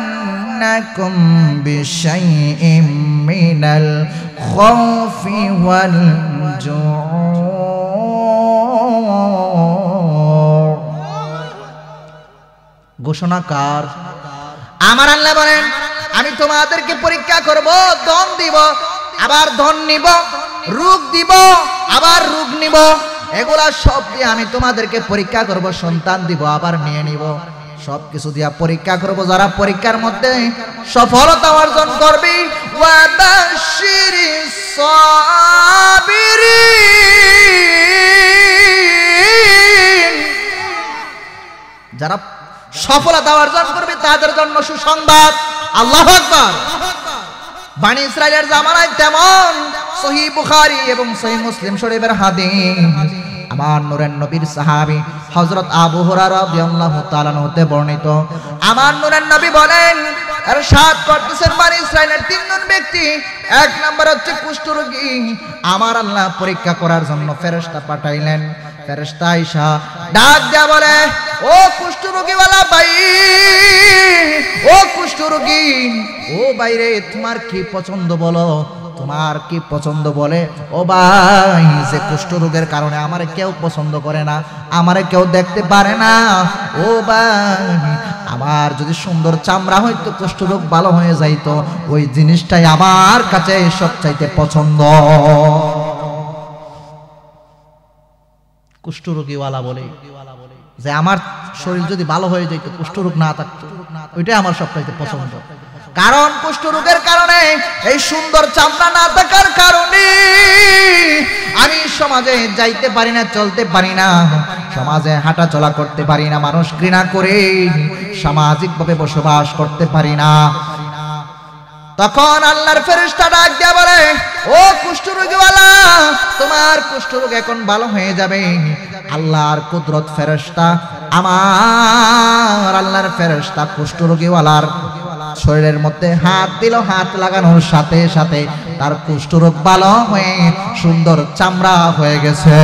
বিশাইইম মিনাল খাউফি ওয়াল জুউ। ঘোষণাকার আমার আল্লাহ বলেন আমি তোমাদেরকে পরীক্ষা করব, ধন দিব আবার ধন নিব, রোগ দিব আবার রোগ নিব, এগুলা সব দিয়ে আমি তোমাদেরকে পরীক্ষা করব। সন্তান দিব আবার নিয়ে নিব, সবকিছু দিয়া পরীক্ষা করব। যারা পরীক্ষার মধ্যে সফলতা অর্জন করবে, ওয়াবাশশিরিস সাবিরিন, যারা সফলতা অর্জন করবে তাদের জন্য সুসংবাদ। আল্লাহু আকবার। বনি ইসরাইলের জামানায় তেমন সহিহ বুখারী এবং সহিহ মুসলিম শরীফের হাদিস আমার নূরের নবীর সাহাবী হযরত আবু হুরায়রা রাদিয়াল্লাহু তাআলা হতে বর্ণিত। আমার নূরের নবী বলেন ইরশাদ করতেছেন বনি ইসরাইলের তিনজন ব্যক্তি, এক নাম্বার হচ্ছে কুষ্ঠরোগী। আমার আল্লাহ পরীক্ষা করার জন্য ফেরেশতা পাঠাইলেন। ফেরেশতা আয়েশা ডাক দেয়া বলে, ও কুষ্ঠরোগীওয়ালা ভাই, ও কুষ্ঠরোগী, ও বাইরে তোমার কি পছন্দ বলো, তোমার কি পছন্দ বলে। ও ভাই, যে কুষ্ঠরোগের কারণে আমারে কেউ পছন্দ করে না, আমারে কেউ দেখতে পারে না, ও ভাই, আমার যদি সুন্দর চামড়া হইতো কুষ্ঠরোগ ভালো হয়ে যাইতো, ওই জিনিসটাই আমার কাছে সবচাইতে পছন্দ। কুষ্ঠরোগীওয়ালা বলে যে আমার শরীর যদি ভালো হয়ে যেত, কুষ্ঠরোগ না থাকতো, ওইটাই আমার সবচাইতে পছন্দ। কারণ কুষ্ঠরোগের কারণে, এই সুন্দর চামড়া না থাকার কারণে আমি সমাজে যাইতে পারি না, চলতে পারি না, সমাজে হাঁটা চলা করতে পারি না, মানুষ ঘৃণা করে সামাজিকভাবে বসবাস করতে পারি না। তখন আল্লাহর ফেরেশতা ডাক দিয়া বলে, ও কুষ্ঠরোগীওয়ালা, তোমার কুষ্ঠরোগ এখন ভালো হয়ে যাবে। আল্লাহর কুদরত ফেরেশতা, আমার আল্লাহর ফেরেশতা কুষ্ঠরোগীওয়ালার শরীরের মধ্যে হাত দিল, হাত লাগানোর সাথে সাথে তার কুষ্ঠরোগ ভালো হয়ে সুন্দর চামড়া হয়ে গেছে।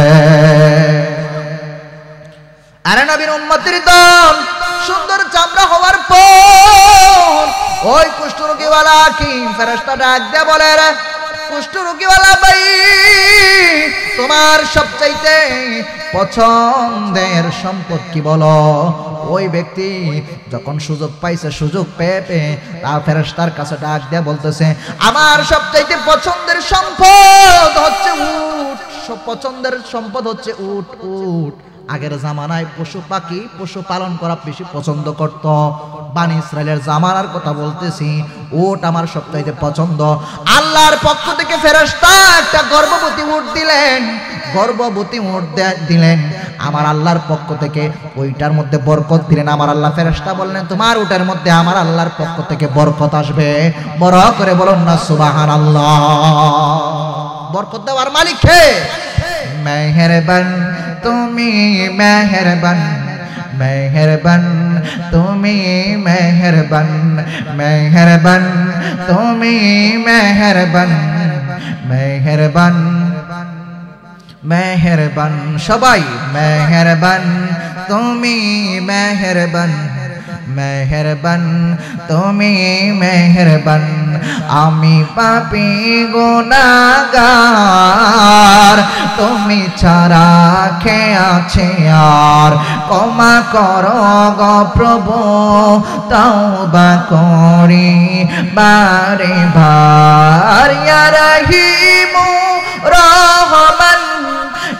আরে নবীর উম্মতের দল, সুন্দর চামড়া হওয়ার পর ওই কুষ্ঠরোগীওয়ালা কি ফেরেশতা ডাক দেয়া বলে, রে কুষ্ঠরোগীওয়ালা ভাই, তোমার সবচাইতে পছন্দের সম্পদ কি বলো? ওই ব্যক্তি যখন সুযোগ পাইছে, সুযোগ পেয়ে তার ফেরেশতার কাছে ডাক দেয়া বলতেছে, আমার সবচাইতে পছন্দের সম্পদ হচ্ছে উট, সব পছন্দের সম্পদ হচ্ছে উট। উট আগের জামানায় পশু পাখি, পশু পালন করা বেশি পছন্দ করত। বনি ইসরাইলের জামানার কথা বলতেছি, উট আমার সবচাইতে পছন্দ। আল্লাহর পক্ষ থেকে ফেরেশতা একটা গর্ভবতী উট দিলেন, গর্ভবতী উট দিলেন আমার আল্লাহর পক্ষ থেকে, ওইটার মধ্যে বরকত দিলেন। আমার আল্লাহ ফেরেশতা বললেন, তোমার উটের মধ্যে আমার আল্লাহর পক্ষ থেকে বরকত আসবে। বড় করে বলুন না সুবহানাল্লাহ। বরকত দেওয়ার মালিক কে? মেহেরবান তুমি মেহেরবান, মেহেরবান তুমি মেহেরবান, মেহেরবান তুমি মেহেরবান, মেহেরবান মেহেরবান সবাই মেহেরবান তুমি মেহেরবান, মেহেরবান তুমি মেহেরবান। আমি পাপী গুনাহগার, তুমি ছাড়া কে আছে আর? ক্ষমা করো গো প্রভু, তওবা করি বারে বার। ইয়া রহিমু রহমান,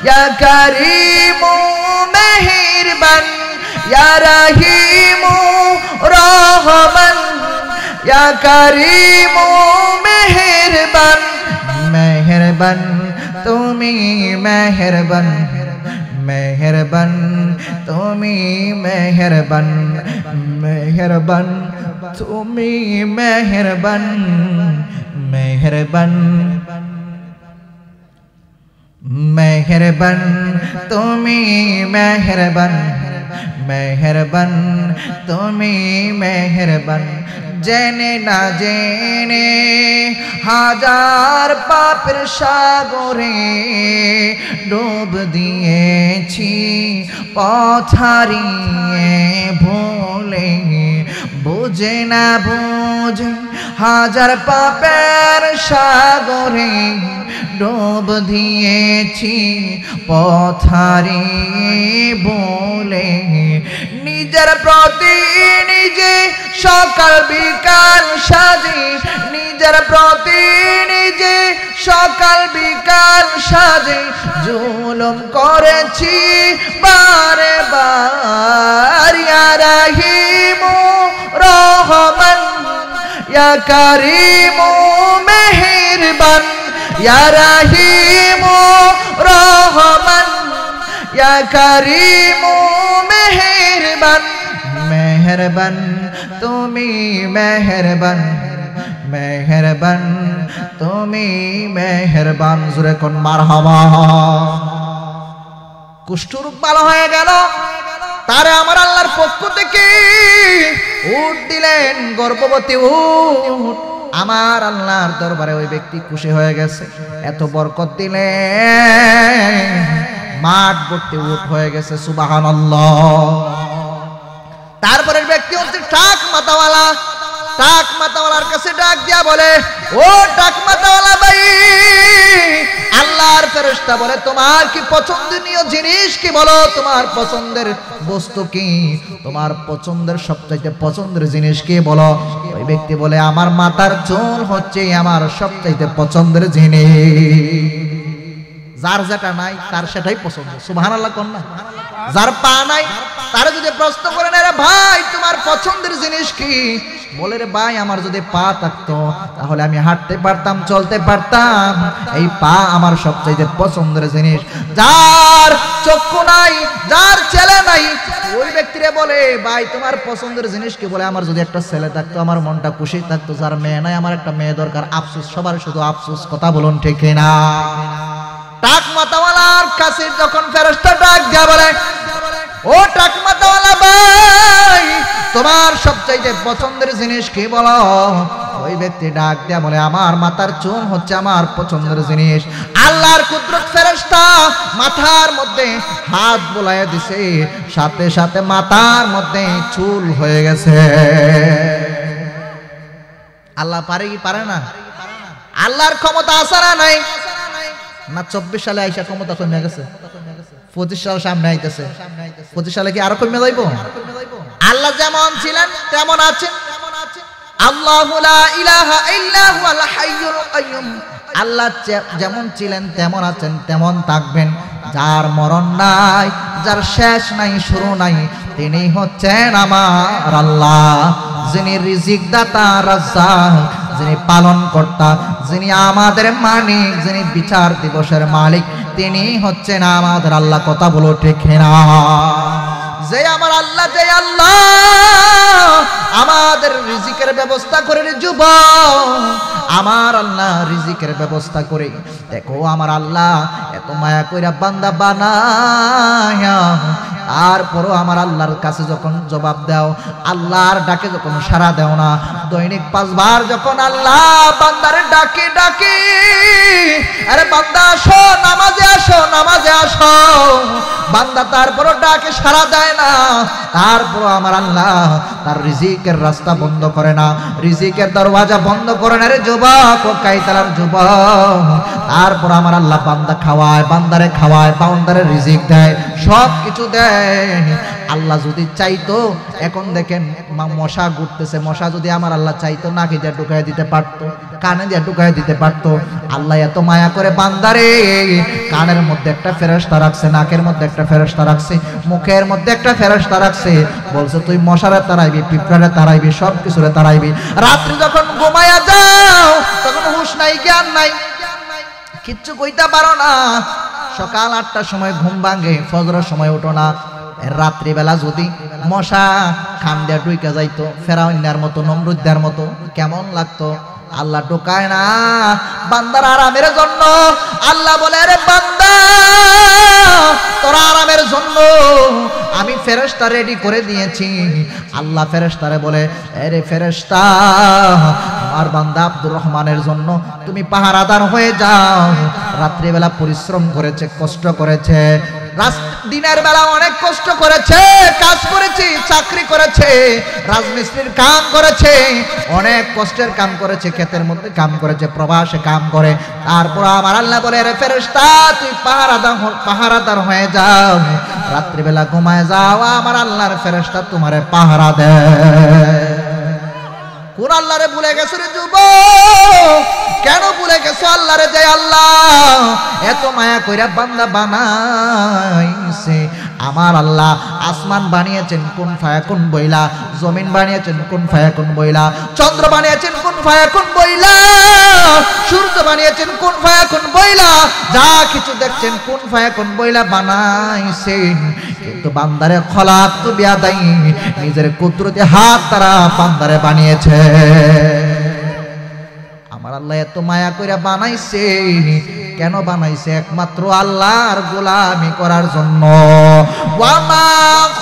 ইয়া করিমু মেহেরবান, ইয়া রহিমু রহমান, ইয়া করিমু মেহেরবান। মেহেরবান তুমি মেহেরবান, মেহেরবান তুমি মেহেরবান, মেহেরবান তুমি মেহেরবান, মেহেরবান মেহেরবান তুমি মেহেরবান, মেহেরবান তুমি মেহেরবান। জেনে না জেনে হাজার পাপের সাগরে ডুব দিয়েছি, পথ হারিয়ে ভুলে বুঝে না বুঝে হাজার পাপের সাগরে ডুব দিয়েছি, পথ হারিয়ে বলে। নিজের প্রতি নিজে সকাল বিকাল সাজি, নিজের প্রতি নিজে সকাল বিকাল সাজি জুলুম করেছি বারে বার। ইয়া রহিমু রহমান, ইয়া করিমু মেহেরবান, ইয়া রহিমু রহমান, ইয়া করিমু মেহেরবান। মেহেরবান তুমি মেহেরবান, মেহেরবান তুমি মেহেরবান। জোরে কোন মারহাবা। কুষ্ঠরোগ ভালো হয়ে গেল, তারে আমার আল্লাহর পক্ষ থেকে উট দিলেন, গর্ভবতী উট। আমার আল্লাহর দরবারে ওই ব্যক্তি খুশি হয়ে গেছে, এত বরকত দিলেন, মাঠ ভর্তি উট হয়ে গেছে। সুবহানাল্লাহ। তারপরের ব্যক্তি হচ্ছে টাক মাথাওয়ালা। টাক মাথাওয়ালার কাছে ডাক দিয়া বলে, ও টাক মাথাওয়ালা ভাই, আল্লাহর ফেরেশতা বলে তোমার কি পছন্দনীয় জিনিস কি বলো, তোমার পছন্দের বস্তু কি, তোমার পছন্দের সবচাইতে পছন্দের জিনিস কি বলো। ওই ব্যক্তি বলে আমার মাথার চুল হচ্ছে আমার সবচাইতে পছন্দের জিনিস। যার যেটা নাই তার সেটাই পছন্দ। সুবহানাল্লাহ কোন না? যার পা নাই তার যদি প্রশ্ন করেন রে ভাই তোমার পছন্দের জিনিস কি, বলে রে ভাই আমার যদি পা থাকতো তাহলে আমি হাঁটতে পারতাম, চলতে পারতাম, এই পা আমার সবচাইতে পছন্দের জিনিস। যার চক্ষু নাই, যার ছেলে নাই, ওই ব্যক্তিরে বলে ভাই তোমার পছন্দের জিনিস কি, বলে আমার যদি একটা ছেলে থাকতো আমার মনটা খুশি থাকতো। যার মেয়ে নাই আমার একটা মেয়ে দরকার। আফসোস, সবার শুধু আফসোস। কথা বলুন ঠিক না? টাক মাথাওয়ালার কাছে যখন ফেরেশতা ডাক দিয়া বলে, ও টাক মাথাওয়ালা ভাই তোমার সবচাইতে পছন্দের জিনিস কি বলো, ওই ব্যক্তি ডাক দিয়া বলে আমার মাথার চুল হচ্ছে আমার পছন্দের জিনিস। আল্লাহর কুদরত, ফেরেশতা মাথার মধ্যে হাত বুলাইয়া দিছে, সাথে সাথে মাথার মধ্যে চুল হয়ে গেছে। আল্লাহ পারে কি পারে না? আল্লাহর ক্ষমতা আছে না নাই? না 24 সালে আইসা ক্ষমতা কমে গেছে, 25 সাল সামনে আইতেছে, 25 সালে কি আরো কমে যাইব? আল্লাহ যেমন ছিলেন তেমন আছেন। আল্লাহু লা ইলাহা ইল্লা হুয়াল হাইয়ুল কাইয়ুম। আল্লাহ যেমন ছিলেন তেমন আছেন, তেমন থাকবেন। যার মরণ নাই, যার শেষ নাই, শুরু নাই, তিনি হচ্ছেন আমার আল্লাহ, যিনি রিজিক দাতা, রাজ্জাক, যিনি পালন কর্তা, যিনি আমাদের মালিক, যিনি বিচার দিবসের মালিক, তিনি হচ্ছেন আমাদের আল্লাহ। কথা বলো ঠিক না? যে আমার আল্লাহ, যে আল্লাহ আমাদের রিজিকের ব্যবস্থা করে যুবক, আমার আল্লাহ রিজিকের ব্যবস্থা করে। দেখো আমার আল্লাহ এত মায়া কইরা বান্দা বানায়া, তারপরও আমার আল্লাহর কাছে যখন জবাব দাও, আল্লাহর ডাকে যখন সাড়া দাও না, দৈনিক 5 বার যখন আল্লাহ বান্দারে ডাকে ডাকে, আরে বান্দা আসো নামাজে আসো, নামাজে আসো, বান্দা তারপরও ডাকে সাড়া দেয় না, তারপরও আমার আল্লাহ তার রিজিকের রাস্তা বন্ধ করে না, রিজিকের দরওয়াজা বন্ধ করে না। রে যুবক ও কাইতালার যুবক, তারপর আমার আল্লাহ বান্দা খাওয়ায়, বান্দারে খাওয়ায়, বান্দারে রিজিক দেয়, সব কিছু দেয়। আল্লাহ যদি চাইতো, এখন দেখেন মশা ঘুরতেছে, মশা যদি আমার আল্লাহ চাইতো নাকি দিয়ে ঢুকাই দিতে পারতো, কানে দিয়ে ঢুকাই দিতে পারতো। আল্লাহ এত মায়া করে বান্দারে, কানের মধ্যে একটা ফেরেশতা রাখছে, নাকের মধ্যে একটা ফেরেশতা রাখছে, মুখের মধ্যে একটা ফেরেশতা রাখছে, বলছে তুই মশারে তাড়াইবি, পিঁপড়ারে তাড়াইবি, সব কিছুরে তাড়াইবি। রাত্রি যখন ঘুমায়া যাও তখন হুঁশ নাই, জ্ঞান নাই, কিচ্ছু কইতে পারো না। সকাল 8টার সময় ঘুম ভাঙে, ফজরের সময় ওঠো না। রাত্রিবেলা যদি মশা খান দিয়ে ঢুকে যাইতো, ফেরাউনের মতো, নমরুদের মতো, কেমন লাগতো? আল্লাহ ঢোকায় না বান্দার আরামের জন্য। আল্লাহ বলে, আরে বান্দা তোর আরামের জন্য আমি ফেরেশতা রেডি করে দিয়েছি। আল্লাহ ফেরেশতারে বলে, আরে ফেরেশতা আমার বান্দা আব্দুর রহমানের জন্য তুমি পাহারাদার হয়ে যাও। রাত্রিবেলা পরিশ্রম করেছে, কষ্ট করেছে, দিনের বেলা অনেক কষ্ট করেছে, কাজ করেছি, চাকরি করেছে, রাজমিস্ত্রির কাম করেছে, অনেক কষ্টের কাম করেছে, ক্ষেতের মধ্যে কাম করেছে, প্রবাসে কাম করে। তারপর আমার আল্লাহ বলে, রে ফেরেশতা তুই পাহারাদার হয়ে যাও, রাত্রিবেলা ঘুমায় যাও, আমার আল্লাহর ফেরেশতা তোমারে পাহারা দেয়। কোন আল্লাহরে ভুলে গেছো রে যুবক? কেন ভুলে গেছো আল্লাহরে? যে আল্লাহ এত মায়া কইরা বান্দা বানাইছে। আমার আল্লাহ আসমান বানিয়েছেন কুন ফায়াকুন বইলা, জমিন বানিয়েছেন কুন ফায়াকুন বইলা, চন্দ্র বানিয়েছেন কুন ফায়াকুন বইলা, সূর্য বানিয়েছেন কুন ফায়াকুন বইলা, যা কিছু দেখছেন কুন ফায়াকুন বইলা বানাইছেন। কিন্তু বান্দারে খলাকতু বিয়াদাই, নিজের কুদরতে হাত তারা বান্দারে বানিয়েছে। আমার আল্লাহ এত মায়া কইরা বানাইছে, কেন বানাইছে? একমাত্র আল্লাহর গোলামি করার জন্য। ওয়ামা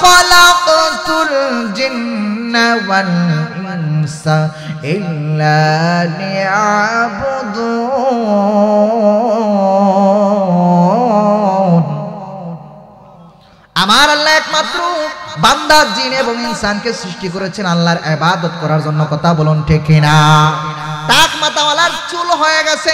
খালাকতুল জিন্না ওয়াল ইনসা ইল্লা লিয়াবুদুন। আমার আল্লাহ একমাত্র বান্দা, জিন এবং ইনসানকে সৃষ্টি করেছেন আল্লাহর ইবাদত করার জন্য। কথা বলুন ঠিক কিনা? টাক মাথাওয়ালার চুল হয়ে গেছে,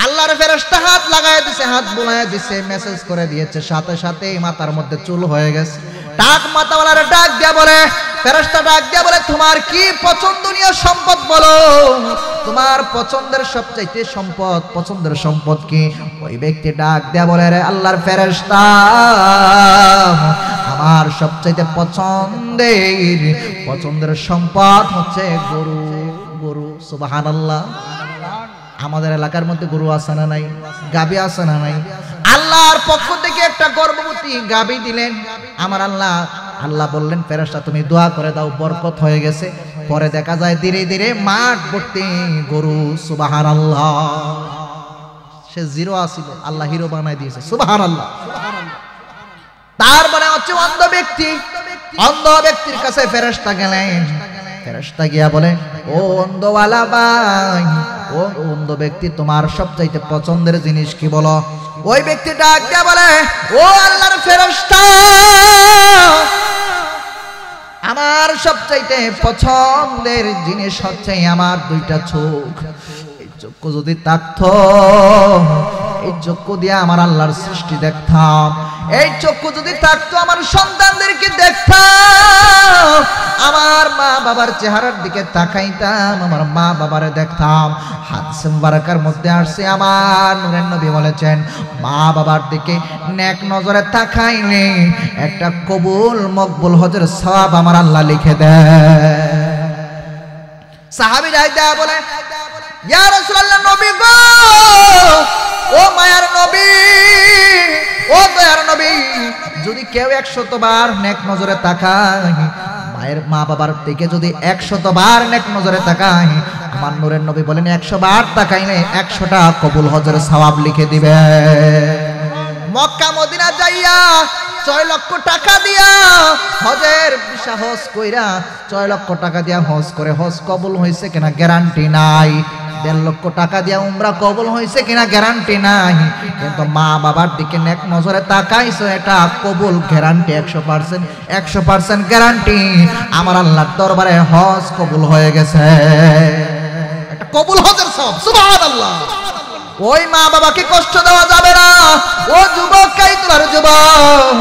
আল্লাহর ফেরেশতা হাত লাগায় দিছে, হাত বুলায় দিছে, মেসেজ করে দিয়েছে, সাথে সাথে মাথার মধ্যে চুল হয়ে গেছে। টাক মাথাওয়ালার ডাক দিয়া বলে, ফেরেশতা ডাক দিয়া বলে, তোমার কি পছন্দনীয় সম্পদ বলো, তোমার পছন্দের সবচাইতে সম্পদ, পছন্দের সম্পদ কি? ওই ব্যক্তি ডাক দিয়া বলে, রে আল্লাহর ফেরেশতা আমার সবচাইতে পছন্দের সম্পদ হচ্ছে গরু। গরু, সুবহানাল্লাহ। আমাদের এলাকার মধ্যে গরু আছে না নাই? গাবি আছে না নাই? আল্লাহর পক্ষ থেকে একটা গর্ভবতী গাবি দিলেন আমার আল্লাহ। আল্লাহ বললেন, ফেরেশতা তুমি দোয়া করে দাও, বরকত হয়ে গেছে। পরে দেখা যায় ধীরে ধীরে মাঠ ভর্তি গরু। সুবহানাল্লাহ। সে জিরো আছিল, আল্লাহ হিরো বানাই দিয়েছে। সুবহানাল্লাহ। তারপরে হচ্ছে অন্ধ ব্যক্তি। অন্ধ ব্যক্তির কাছে ফেরেশতা গেলেন। ফেরেশতা গিয়া বলে, ও অন্ধওয়ালা ভাই, ও অন্ধ ব্যক্তি, তোমার সবচাইতে পছন্দের জিনিস কি বলো? ওই ব্যক্তি ডাক দিয়া বলে, ও আল্লাহর ফেরেশতা আমার সবচাইতে পছন্দের জিনিস হচ্ছে আমার দুইটা চোখ। এই চক্ষু যদি থাকতো, এই চক্ষু দিয়ে আমার আল্লাহর সৃষ্টি দেখতাম। এই চক্ষু যদি থাকতো আমার সন্তানদেরকে দেখতাম, আমার মা বাবার চেহারার দিকে তাকাইতাম, আমার মা বাবারে দেখতাম। হাদিস মুবারকার মধ্যে আসছে, আমার নূরের নবী বলেছেন, মা বাবার দিকে নেক নজরে তাকাইলে একটা কবুল মকবুল হজের সওয়াব আমার আল্লাহ লিখে দেয়। সাহাবী রাইদা বলে, ইয়া রাসূলুল্লাহ, নবী গো, ও মায়ার নবী, ও দয়ার নবী, যদি কেউ 100 বার নেক নজরে তাকায়, মায়ের মা বাবার দিকে যদি 100 বার নেক নজরে তাকাই, আমার নূরের নবী বলেন 100 বার তাকাইলে 100টা কবুল হজের সওয়াব লিখে দিবে। মক্কা মদিনা যাইয়া 6 লক্ষ টাকা দিয়া হজের ভিসা হজ কইরা 6 লক্ষ টাকা দিয়া হজ করে হজ কবুল হইছে কিনা গ্যারান্টি নাই। 1.5 লক্ষ টাকা দিয়া উমরা কবুল হইছে কিনা গ্যারান্টি নাই। কিন্তু মা বাবার দিকে নেক নজরে তাকাইছো, এটা কবুল গ্যারান্টি 100%। 100% গ্যারান্টি আমার আল্লাহর দরবারে হজ কবুল হয়ে গেছে। একটা কবুল হজের সব, সুবহানাল্লাহ। ওই মা বাবাকে কষ্ট দেওয়া যাবে না। ও যুবক, কাইতলার যুবক,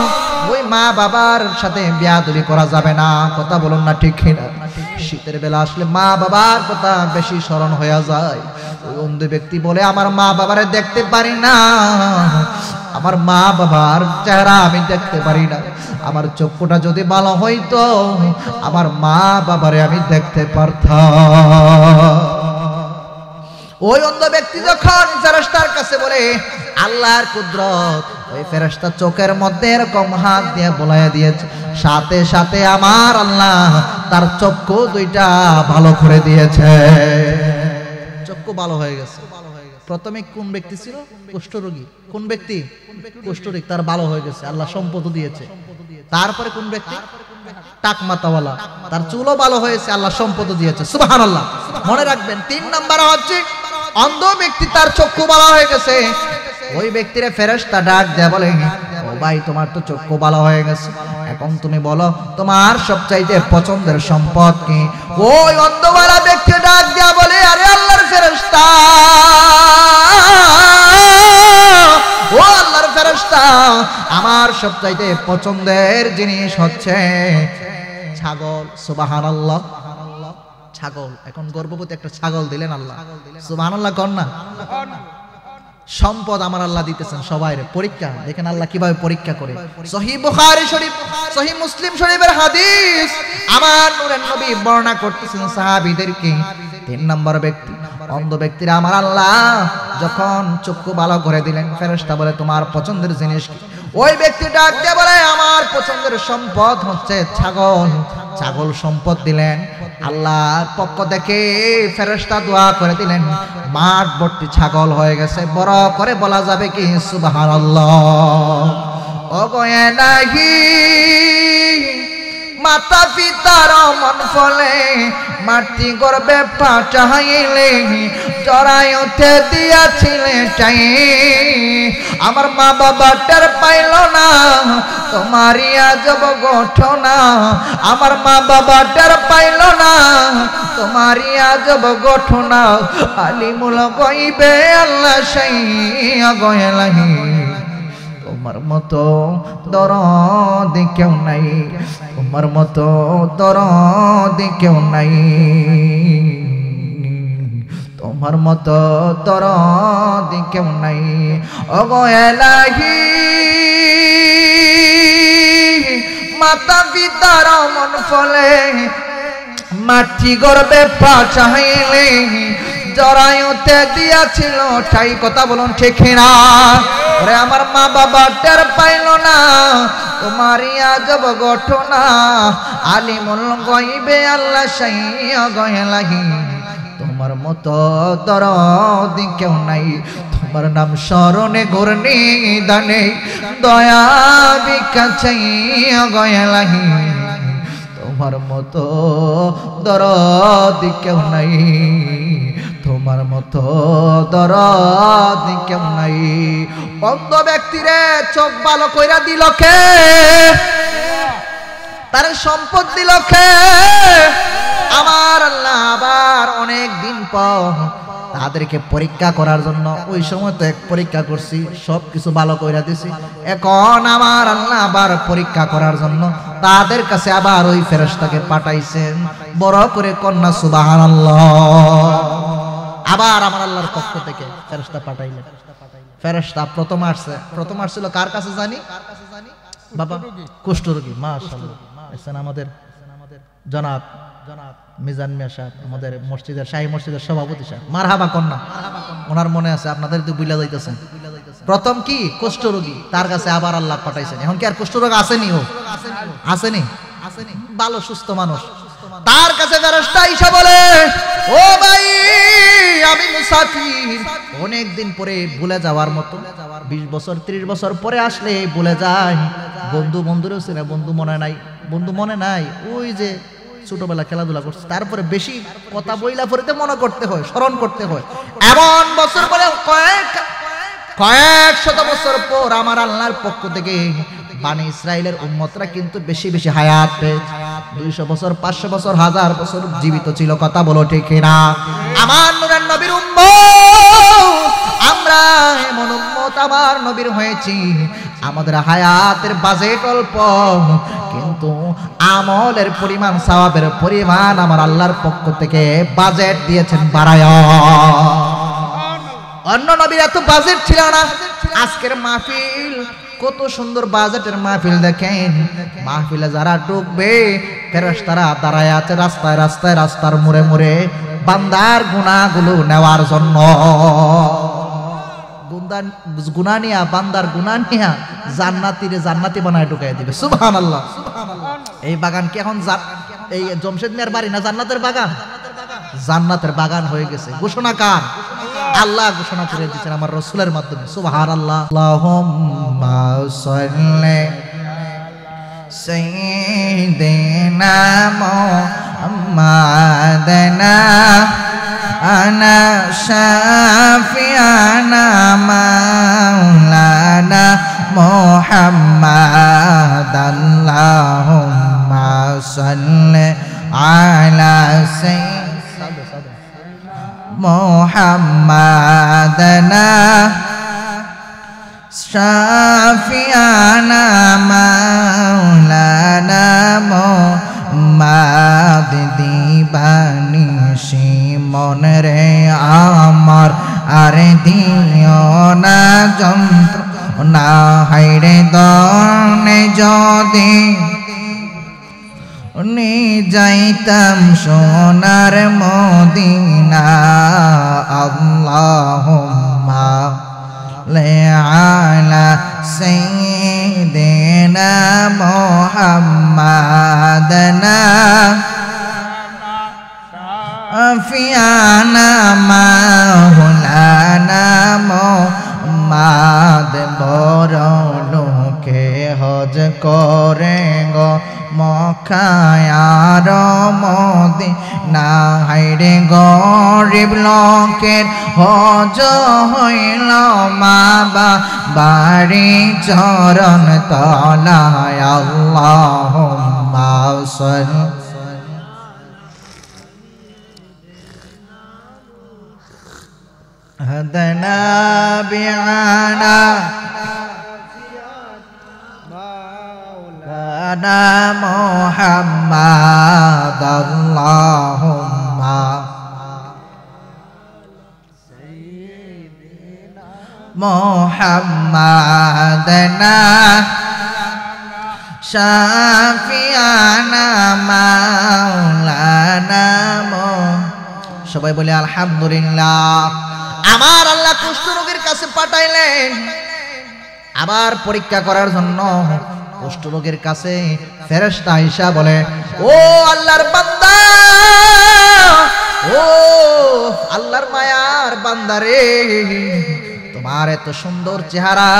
ওই মা বাবার সাথে বেয়াদবি করা যাবে না। কথা বলুন না ঠিক কিনা? শীতের বেলা আসলে মা বাবার কথা বেশি স্মরণ হয়ে যায়। ওই অন্ধ ব্যক্তি বলে আমার মা বাবারে দেখতে পারি না, আমার মা বাবার চেহারা আমি দেখতে পারি না। আমার চক্ষুটা যদি ভালো হইতো আমার মা বাবারে আমি দেখতে পারতাম। ওই অন্ধ ব্যক্তি যখন ফেরেশতার কাছে বলে আল্লাহর কুদরত, ওই ফেরেশতা চোখের মধ্যে এরকম হাত দিয়ে বলাইয়া দিয়েছে, সাথে সাথে আমার আল্লাহ তার চক্ষু দুইটা ভালো করে দিয়েছে। চক্ষু ভালো হয়ে গেছে। প্রথমে কোন ব্যক্তি ছিল? কুষ্ঠরোগী। কোন ব্যক্তি? কুষ্ঠরোগী, তার ভালো হয়ে গেছে, আল্লাহ সম্পদ দিয়েছে। তারপরে কোন ব্যক্তি? টাকমাতাওয়ালা, তার চুলও ভালো হয়েছে, আল্লাহ সম্পদ দিয়েছে। সুবহানাল্লাহ। মনে রাখবেন, 3 নাম্বার হচ্ছে অন্ধ ব্যক্তি, তার চক্ষু ভালো হয়ে গেছে। ওই ব্যক্তিরে ফেরেশতা ডাক দেয়া বলে, ও ভাই তোমার তো চক্ষু ভালো হয়ে গেছে, এখন তুমি বলো তোমার সবচাইতে পছন্দের সম্পদ কি? ওই অন্ধওয়ালা ব্যক্তি ডাক দেয়া বলে, আরে আল্লাহর ফেরেশতা, ও আল্লাহর ফেরেশতা, আমার সবচাইতে পছন্দের জিনিস হচ্ছে ছাগল। সুবহানাল্লাহ। ছাগল। এখন গর্ভবতী একটা ছাগল দিলেন আল্লাহ। সুবহানাল্লাহ কর না? সম্পদ আমার আল্লাহ দিতেছেন সবাইরে। পরীক্ষা দেখেন আল্লাহ কিভাবে পরীক্ষা করে। সহিহ বুখারী শরীফ, সহিহ মুসলিম শরীফের হাদিস, আমার নূরের নবী বর্ণনা করতেছেন সাহাবীদেরকে। 3 নম্বর ব্যক্তি, অন্ধ ব্যক্তিরা আমার আল্লাহ যখন চক্ষু ভালো করে দিলেন, ফেরেশতা বলে তোমার পছন্দের জিনিস কি? ওই ব্যক্তি ডাক দিয়ে বলে আমার পছন্দের সম্পদ হচ্ছে ছাগল। ছাগল সম্পদ দিলেন। আল্লাহর পক্ষ থেকে ফেরেশতা দোয়া করে দিলেন, মাঠ ভর্তি ছাগল হয়ে গেছে। বড় করে বলা যাবে কি সুবহানাল্লাহ। ওগো নাহি মাতা পিতার মন ফলে মাটি গর্বে পাঠাইলে জরায়ুতে দিয়াছিলে চাই। আমার মা বাবা টের পাইল না তোমারই আজব ঘটনা। আমার মা বাবা টের পাইল না তোমারই আজব ঘটনা। আলিমুল গায়বে আল্লাহ সেই গয়লাহি, তোমার মতো দরদি কেউ নাই, তোমার মতো দরদি কেউ নাই, তোমার মতো দরদি কেউ নাই। ওগো এলাহি মাতা পিতার মন ফলে মাটি গর্বে পাঠাইলে জরায়ুতে দিয়াছিল ঠাই। কথা বলুন ঠিক না? ওরে আমার মা বাবা টের পাইল না তোমারই আজব ঘটনা। আলিমুল গায়বে আল্লাহ সেই গয়লাহি, তোমার মতো দরদি কেউ নাই। তোমার নাম স্মরণে ঘূর্ণি দানে দয়া বিকাছাই গয়লাহি, তোমার মতো দরদি কেউ নাই, তোমার মতো দরদি কেউ নাই। অন্ধ ব্যক্তিরে চোখ ভালো কইরা দিল কে? তার সম্পদ দিল কে? আমার আল্লাহ আবার অনেক দিন পর তাদেরকে পরীক্ষা করার জন্য, ওই সময় তো এক পরীক্ষা করছি, সবকিছু ভালো কইরা দিছি, এখন আমার আল্লাহ আবার পরীক্ষা করার জন্য তাদের কাছে আবার ওই ফেরেশতাকে পাঠাইছেন। বড় করে কন্যা সুবহানাল্লাহ। আবার আমার আল্লাহর পক্ষ থেকে ফেরেশতা পাঠাইলেন। ফেরেশতা প্রথম আসছিল কার কাছে জানি? বাবা কুষ্ঠরোগী। মাশাআল্লাহ। আমাদের জনাব মিজান মিয়া সাহেব, আমাদের মসজিদের শাহী মসজিদের সভাপতি সাহেব, মারহাবা কন্যা। ওনার মনে আছে, আপনাদের তো বুঝলা যাইতেছেন। প্রথম কি কুষ্ঠরোগী, তার কাছে আবার আল্লাহ পাঠাইছেন। এখন কি আর কুষ্ঠরোগ আসেনি? ও আসেনি। ভালো সুস্থ মানুষ, তার কাছে ফেরেশতা আইসা বলে, ও ভাই আমি মুসাফির, অনেক দিন পরে ভুলে যাওয়ার মতো, 20 বছর 30 বছর পরে আসলে ভুলে যাই, বন্ধু বন্ধুরও ছিল, বন্ধু মনে নাই, ওই যে ছোটবেলা খেলাধুলা করছে, তারপরে বেশি কথা বইলা পড়তে মনে করতে হয়, স্মরণ করতে হয়। এমন বছর পরে কয়েক শত বছর পর আমার আল্লাহর পক্ষ থেকে বানি ইসরাইলের উম্মতরা কিন্তু বেশি বেশি হায়াত পেয়েছে। 200 বছর 500 বছর 1000 বছর জীবিত ছিল, কথা বলো ঠিক কিনা? আমার নূরের নবীর উম্মত, আমরা এমন উম্মত আমার নবীর হয়েছি, আমাদের হায়াতের বাজেট অল্প, কিন্তু আমলের পরিমাণ, সওয়াবের পরিমাণ আমার আল্লাহর পক্ষ থেকে বাজেট দিয়েছেন বাড়ায়া। অন্য নবীর এত বাজেট ছিল না। আজকের মাহফিল কত সুন্দর বাজেটের মাহফিল দেখেন, মাহফিলে যারা ঢুকবে ফেরেশতারা দাঁড়ায় আছে রাস্তায় রাস্তায়, রাস্তার মোড়ে মোড়ে বান্দার গুনাহগুলো নেওয়ার জন্য। গুনাহ নিয়া, বান্দার গুনাহ নিয়া জান্নাতি বানায় ঢুকাই দিবে। সুবহানাল্লাহ। এই বাগান কি এখন এই জমশেদ মিয়ার বাড়ি না জান্নাতের বাগান? জান্নাতের বাগান হয়ে গেছে। ঘোষণা কার? আল্লাহ ঘোষণা করে দিয়েছেন আমার রাসূলের মাধ্যমে। সুবহানাল্লাহ। আল্লাহুম্মা সাল্লি সাইয়্যিদিনা মুহাম্মাদিনা আনা শাফিয়ানা মাওলানা মুহাম্মাদ। আল্লাহুম্মা সাল্লি আলা মুহাম্মাদিনা শাফিয়ানা মাওলানা মুহাম্মাদ। দিবানিশি মন রে আমার আর দিও না যন্ত্রণা, হায়রে দনে যদি যাইতাম সোনার মদিনা। আল্লাহুম্মা আলা সাইয়্যিদিনা মুহাম্মাদিনা শাফিয়ানা মাওলানা মুহাম্মাদ। বড় লোকে হজ করে গো মক্কায় আর মদিনা, হায়রে গরিব লোকের হজ হইল মা বাড়ি চরণ তলায়। আল্লাহুম্মা সাল্লি হাদানা বিআনা মাওলানা মুহাম্মাদ। আল্লাহুম্মা মুহাম্মাদিনা শাফিয়ানা মাওলানা। সবাই বলে আলহামদুলিল্লাহ। আমার আল্লাহ কুষ্ঠরোগীর কাছে পাঠাইলেন আবার পরীক্ষা করার জন্য। কুষ্ঠরোগীর কাছে ফেরেশতা আয়েশা বলে, ও আল্লাহর বান্দা, ও আল্লাহর মায়ার বান্দা রে, তোমার এত সুন্দর চেহারা,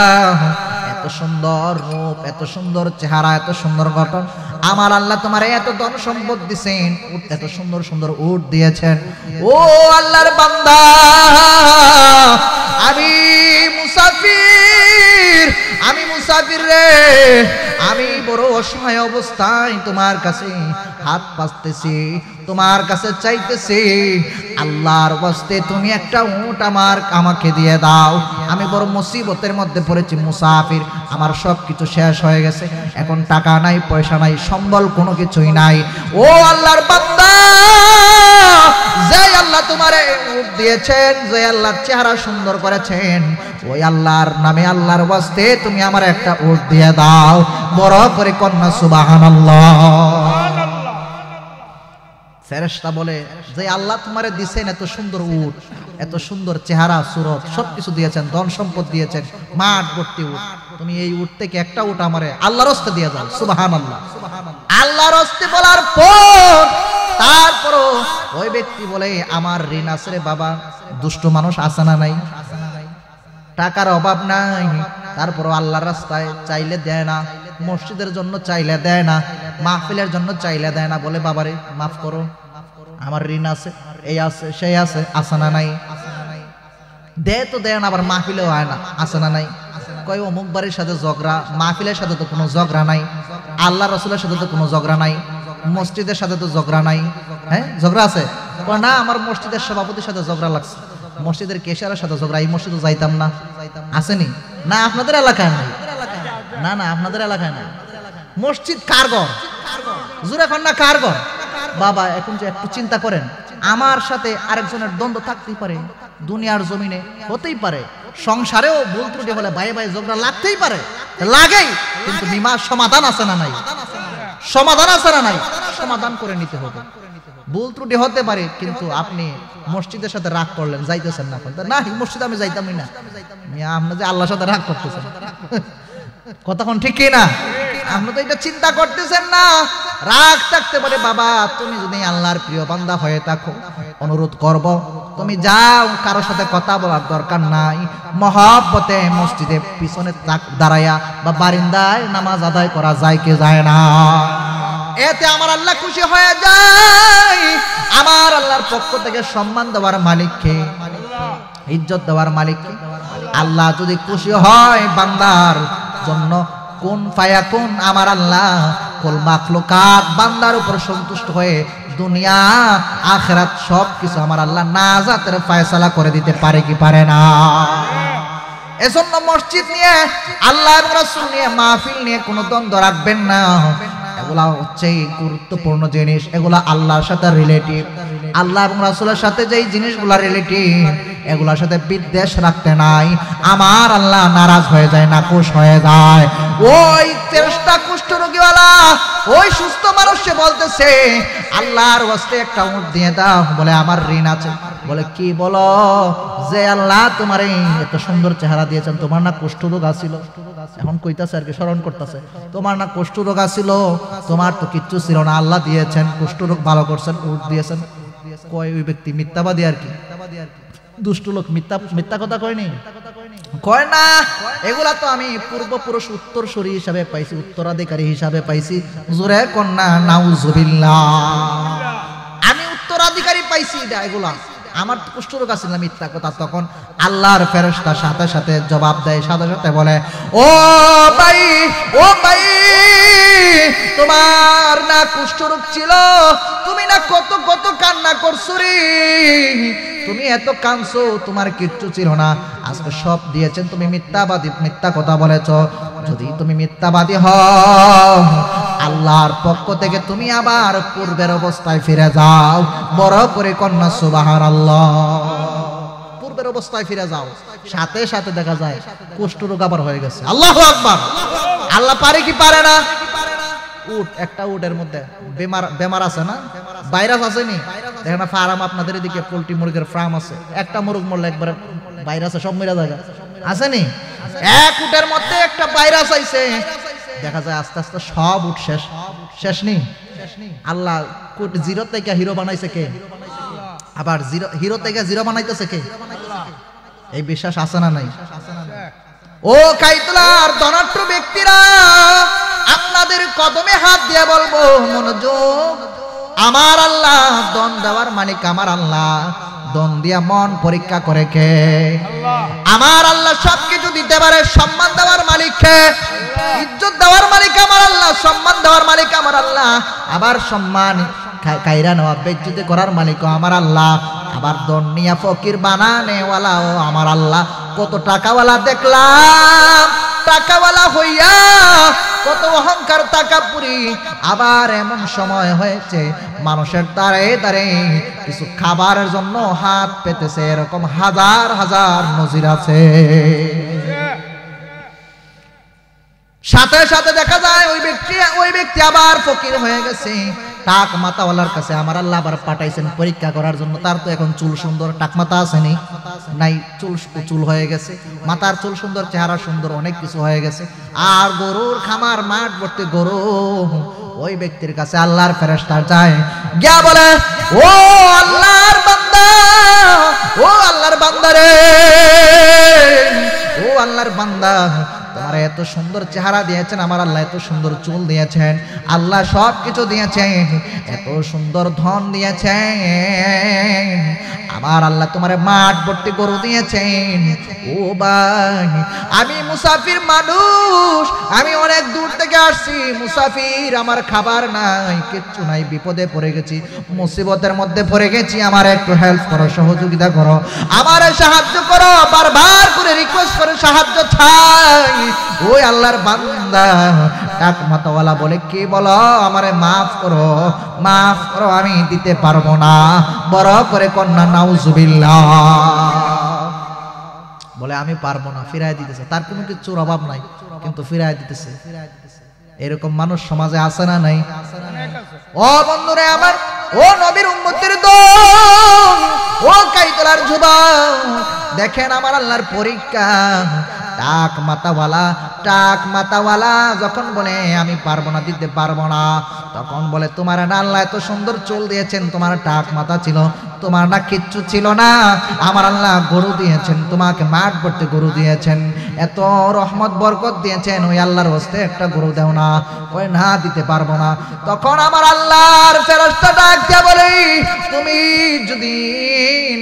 এত সুন্দর রূপ, এত সুন্দর চেহারা, এত সুন্দর গঠন, আমার আল্লাহ তোমার এত ধন সম্পদ দিয়েছেন, এত সুন্দর সুন্দর উট দিয়েছেন। ও আল্লাহর বান্দা, আমি মুসাফির রে, আমি বড় অসহায় অবস্থায় তোমার কাছে হাত পাততেছি, তোমার কাছে চাইতেছি, আল্লাহর ওয়াস্তে তুমি একটা উট আমাকে দিয়ে দাও। আমি বড় মুসিবতের মধ্যে পড়েছি, মুসাফির, আমার সব কিছু শেষ হয়ে গেছে, এখন টাকা নাই, পয়সা নাই, সম্বল কোনো কিছুই নাই। ও আল্লাহর বান্দা, যে আল্লাহ তোমারে উট দিয়েছেন, যে আল্লাহর চেহারা সুন্দর করেছেন, ওই আল্লাহর নামে, আল্লাহর ওয়াস্তে তুমি আমার একটা উট দিয়ে দাও। বড় করে কন্যা সুবহানাল্লাহ। ফেরেশতা বলে, যে আল্লাহ তোমারে দিয়েছেন এত সুন্দর উট, এত সুন্দর চেহারা সুরত, সবকিছু দিয়েছেন, ধন সম্পদ দিয়েছেন, মাঠ ভর্তি উট, তুমি এই উট থেকে একটা উট আমারে আল্লাহর রাস্তায় দিয়ে দাও। সুবহানাল্লাহ। আল্লাহর হস্তে বলার পর তারপরও ওই ব্যক্তি বলে আমার ঋণ আছে রে বাবা। দুষ্ট মানুষ আছে না নাই? টাকার অভাব নাই, তারপরও আল্লাহর রাস্তায় চাইলে দেয় না, মসজিদের জন্য চাইলে দেয় না, মাহফিলের জন্য চাইলে দেয় না, বলে বাবারে মাফ করো, আমার ঋণ আছে, এই আছে সেই আছে, আছে না নাই? দেয় তো দেয় না, আবার মাহফিলেও হয় না, আছে না নাই? কয় অমুক বাড়ির সাথে ঝগড়া, মাহফিলের সাথে তো কোনো ঝগড়া নাই, আল্লাহ রসুলের সাথে তো কোনো ঝগড়া নাই, মসজিদের সাথে তো ঝগড়া নাই। হ্যাঁ ঝগড়া আছে? না আমার মসজিদের সভাপতির সাথে ঝগড়া লাগছে, মসজিদের কেশারের সাথে ঝগড়া, এই মসজিদে যাইতাম না। আসেনি? না আপনাদের এলাকায় নাই? না না আপনাদের এলাকায় নাই। মসজিদ কার ঘর? জোরে কর না কার ঘর? বাবা এখন যে একটু চিন্তা করেন, আমার সাথে আরেকজনের দ্বন্দ্ব থাকতেই পারে, দুনিয়ার জমিনে হতেই পারে, সংসারেও ভুল ত্রুটি হলে ভাই ভাই ঝগড়া লাগতেই পারে, লাগেই, কিন্তু মীমাংসার সমাধান আছে না নাই? সমাধান আছে না নাই? সমাধান করে নিতে হবে। ভুল ত্রুটি হতে পারে, কিন্তু আপনি মসজিদের সাথে রাগ করলেন, যাইতেছেন না, না মসজিদে আমি যাইতামই না, আপনি যে আল্লাহর সাথে রাগ করতেছেন, কতক্ষণ ঠিক না? আপনি তো এটা চিন্তা করতেছেন না। রাগ থাকতে পারে, বাবা তুমি যদি আল্লাহর প্রিয় বান্দা হয়ে থাকো, অনুরোধ করব তুমি যাও, কারোর সাথে কথা বলার দরকার নাই, মহব্বতে মসজিদে পিছনে দাঁড়ায়া বা বারিন্দায় নামাজ আদায় করা যায় কি যায় না? এতে আমার আল্লাহ খুশি হয়ে যায়। আমার আল্লাহর পক্ষ থেকে সম্মান দেওয়ার মালিককে, ইজ্জত দেওয়ার মালিককে। আল্লাহ যদি খুশি হয় বান্দার জন্য, কোন ফায়াকুন, আমার আল্লাহ কুল মাখলুকাত বান্দার উপর সন্তুষ্ট হয়ে দুনিয়া আখিরাত সব কিছু আমার আল্লাহ নাজাতের ফয়সালা করে দিতে পারে কি পারে না? এজন্য মসজিদ নিয়ে, আল্লাহ এবং রাসূল নিয়ে, মাহফিল নিয়ে কোনো দ্বন্দ্ব রাখবেন না। এগুলা হচ্ছে গুরুত্বপূর্ণ জিনিস, এগুলা আল্লাহর সাথে রিলেটিভ। আল্লাহ এবং রাসূলের সাথে যেই জিনিসগুলা রিলেটিভ, এগুলার সাথে বিদ্বেষ রাখতে নাই। আমার আল্লাহ নারাজ হয়ে যায়, নাখুশ হয়ে যায়। ওই তেরস্তা কুষ্ঠরোগীওয়ালা ওই সুস্থ মানুষকে বলতেছে আল্লাহর ওয়াস্তে একটা উট দিয়ে দাও, বলে আমার ঋণ আছে। বলে কি বলো? যে আল্লাহ তোমার এত সুন্দর চেহারা দিয়েছেন, তোমার না কুষ্ঠরোগ আছিল? এখন কইতাছে আর কি, স্মরণ করতেছে, তোমার না কুষ্ঠরোগ আছিল, তোমার তো কিচ্ছু ছিল না, আল্লাহ দিয়েছেন, কুষ্ঠরোগ ভালো করছেন, উট দিয়েছেন। কয় ওই ব্যক্তি মিথ্যাবাদী আর কি, দুষ্ট লোক, মিথ্যা কথা কয়নি, কয় না। এগুলা তো আমি পূর্বপুরুষ উত্তরসূরি হিসাবে পাইছি, উত্তরাধিকারী হিসাবে পাইছি। জোরে কন্যা নাউজুবিল্লাহ, আমি উত্তরাধিকারী পাইছি এটা, এগুলা আমার তো কুষ্ঠরোগ আছে না, মিথ্যা কথা। তখন আল্লাহর ফেরেশতা সাথে সাথে জবাব দেয়, সাথে সাথে বলে ও ভাই, ও ভাই, তোমার না কুষ্ঠরোগ ছিল, তুমি না কত কত কান্না করছো রে, তুমি এত কাঁদছো, তোমার কিচ্ছু ছিল না, আজকে সব দিয়েছেন, তুমি মিথ্যাবাদী, মিথ্যা কথা বলেছ। যদি তুমি মিথ্যাবাদী হও, আল্লাহর পক্ষ থেকে তুমি আবার পূর্বের অবস্থায় ফিরে যাও। বড় করে কন্যা সুবহানাল্লাহ, পূর্বের অবস্থায় ফিরে যাও। সাথে সাথে দেখা যায় কুষ্ঠরোগ আবার হয়ে গেছে। আল্লাহু আকবার। আল্লাহ পারে কি পারে না? উট, একটা উটের মধ্যে বেমার আছে না, ভাইরাস আছে নি? দেখেন না ফার্ম, আপনাদের এদিকে পোল্ট্রি মুরগির ফার্ম আছে, একটা মুরগ মরলে একবার ভাইরাসে সব মরে যায়, আছে নি? এক উটের মধ্যে একটা ভাইরাস আইছে, দেখা যায় আস্তে আস্তে সব উট শেষ, শেষ নি? আল্লাহ জিরো থেকে হিরো বানাইছে কে? আবার হিরো থেকে জিরো বানাইতেছে কে? এই বিশ্বাস আছে না নাই? ও কাইতলার ধনাঢ্য ব্যক্তিরা, আপনাদের কদমে হাত দিয়ে বলবো মনোযোগ, আমার আল্লাহ দন দেওয়ার মালিক, আমার আল্লাহ দন দিয়া মন পরীক্ষা করে কে? আমার আল্লাহ সবকিছু দিতে পারে, সম্মান দেওয়ার মালিক কে? ইজ্জত দেওয়ার মালিক আমার আল্লাহ, সম্মান দেওয়ার মালিক আমার আল্লাহ, আবার সম্মান কাইরা নেওয়া বেজ্জতি করার মালিক আমার আল্লাহ, আবার দুনিয়া ফকির বানানেওয়ালাও আমার আল্লাহ। কত টাকাওয়ালা দেখলাম, টাকাওয়ালা হইয়া কত অহংকার, তাকাব্বুরি। আবার এমন সময় হয়েছে মানুষের দ্বারে দ্বারে কিছু খাবারের জন্য হাত পেতেছে, এরকম হাজার হাজার নজির আছে। সাথে সাথে দেখা যায় ওই ব্যক্তি আবার ফকির হয়ে গেছে। টাক মাথাওয়ালার কাছে আমার আল্লাহ আবার পাঠাইছেন পরীক্ষা করার জন্য। তার তো এখন চুল সুন্দর, টাক মাথা আসেনি, নাই, চুল হয়ে গেছে, মাথার চুল সুন্দর, চেহারা সুন্দর, অনেক কিছু হয়ে গেছে। আর গরুর খামার, মাঠ ভর্তি গরু, ওই ব্যক্তির কাছে আল্লাহর ফেরেশতা যায়, গিয়া বলে, ও আল্লাহর বান্দা, ও আল্লাহর বান্দা রে, ও আল্লাহর বান্দা, তোমার এত সুন্দর চেহারা দিয়েছেন আমার আল্লাহ, এত সুন্দর চুল দিয়েছেন আল্লাহ, সব কিছু দিয়েছেন, এত সুন্দর ধন দিয়েছেন আমার আল্লাহ, তোমার মাঠ ভর্তি গরু দিয়েছেন। ও ভাই, আমি মুসাফির মানুষ, আমি অনেক দূর থেকে আসছি, মুসাফির, আমার খাবার নাই, কিচ্ছু নাই, বিপদে পড়ে গেছি, মুসিবতের মধ্যে পড়ে গেছি, আমার একটু হেল্প করো, সহযোগিতা করো, আমার সাহায্য করো, বারবার করে রিকোয়েস্ট করে সাহায্য চাই। ওই আল্লাহর বান্দা টাক মাতাওয়ালা বলে, কি বলো, আমারে মাফ করো, মাফ করো, আমি দিতে পারবো না। বড় করে কন্যা নাউজুবিল্লাহ বলে, আমি পারবো না, ফিরাই দিতেছে, তার কোনো কিছুর অভাব নাই কিন্তু ফিরাই দিতেছে। এরকম মানুষ সমাজে আছে না নাই? ও বন্ধুরে আমার, ও নবীর উম্মতের দল, ও কাইতলার যুবক, দেখেন আমার আল্লাহর পরীক্ষা। টাক মাতাওয়ালা যখন বলে আমি পারবো না, দিতে পারবো না, তখন বলে, তোমার না আল্লাহ এত সুন্দর চুল দিয়েছেন, তোমার টাক মাথা ছিল, তোমার না কিচ্ছু ছিল না, আমার আল্লাহ গরু দিয়েছেন, তোমাকে মাঠ ভর্তি গরু দিয়েছেন, এত রহমত বরকত দিয়েছেন, ওই আল্লাহর হস্তে একটা গরু দাও না। ওই না, দিতে পারবো না। তখন আমার আল্লাহর ফেরেশতা ডাক দিয়ে বলে, তুমি যদি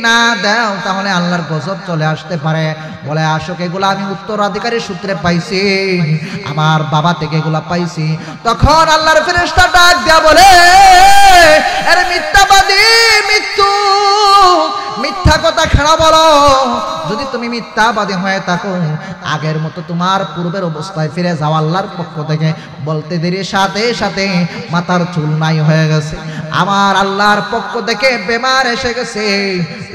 না দাও তাহলে আল্লাহর গজব চলে আসতে পারে। বলে, আসুক, এগুলো আমি উত্তরাধিকারী সূত্রে পাইছি, আমার বাবা থেকে এগুলা পাইছি। তখন আল্লাহর ফেরেশতা ডাক দিয়া বলে, আরে মিথ্যাবাদী, মিথ্যা কথা খাড়া বলো, যদি তুমি মিথ্যাবাদী হয়ে থাকো, আগের মতো তোমার পূর্বের অবস্থায় ফিরে যাও। আল্লাহর পক্ষ থেকে বলতে দেরি সাথে সাথে মাথার চুল নাই হয়ে গেছে, আমার আল্লাহর পক্ষ থেকে বেমার এসে গেছে।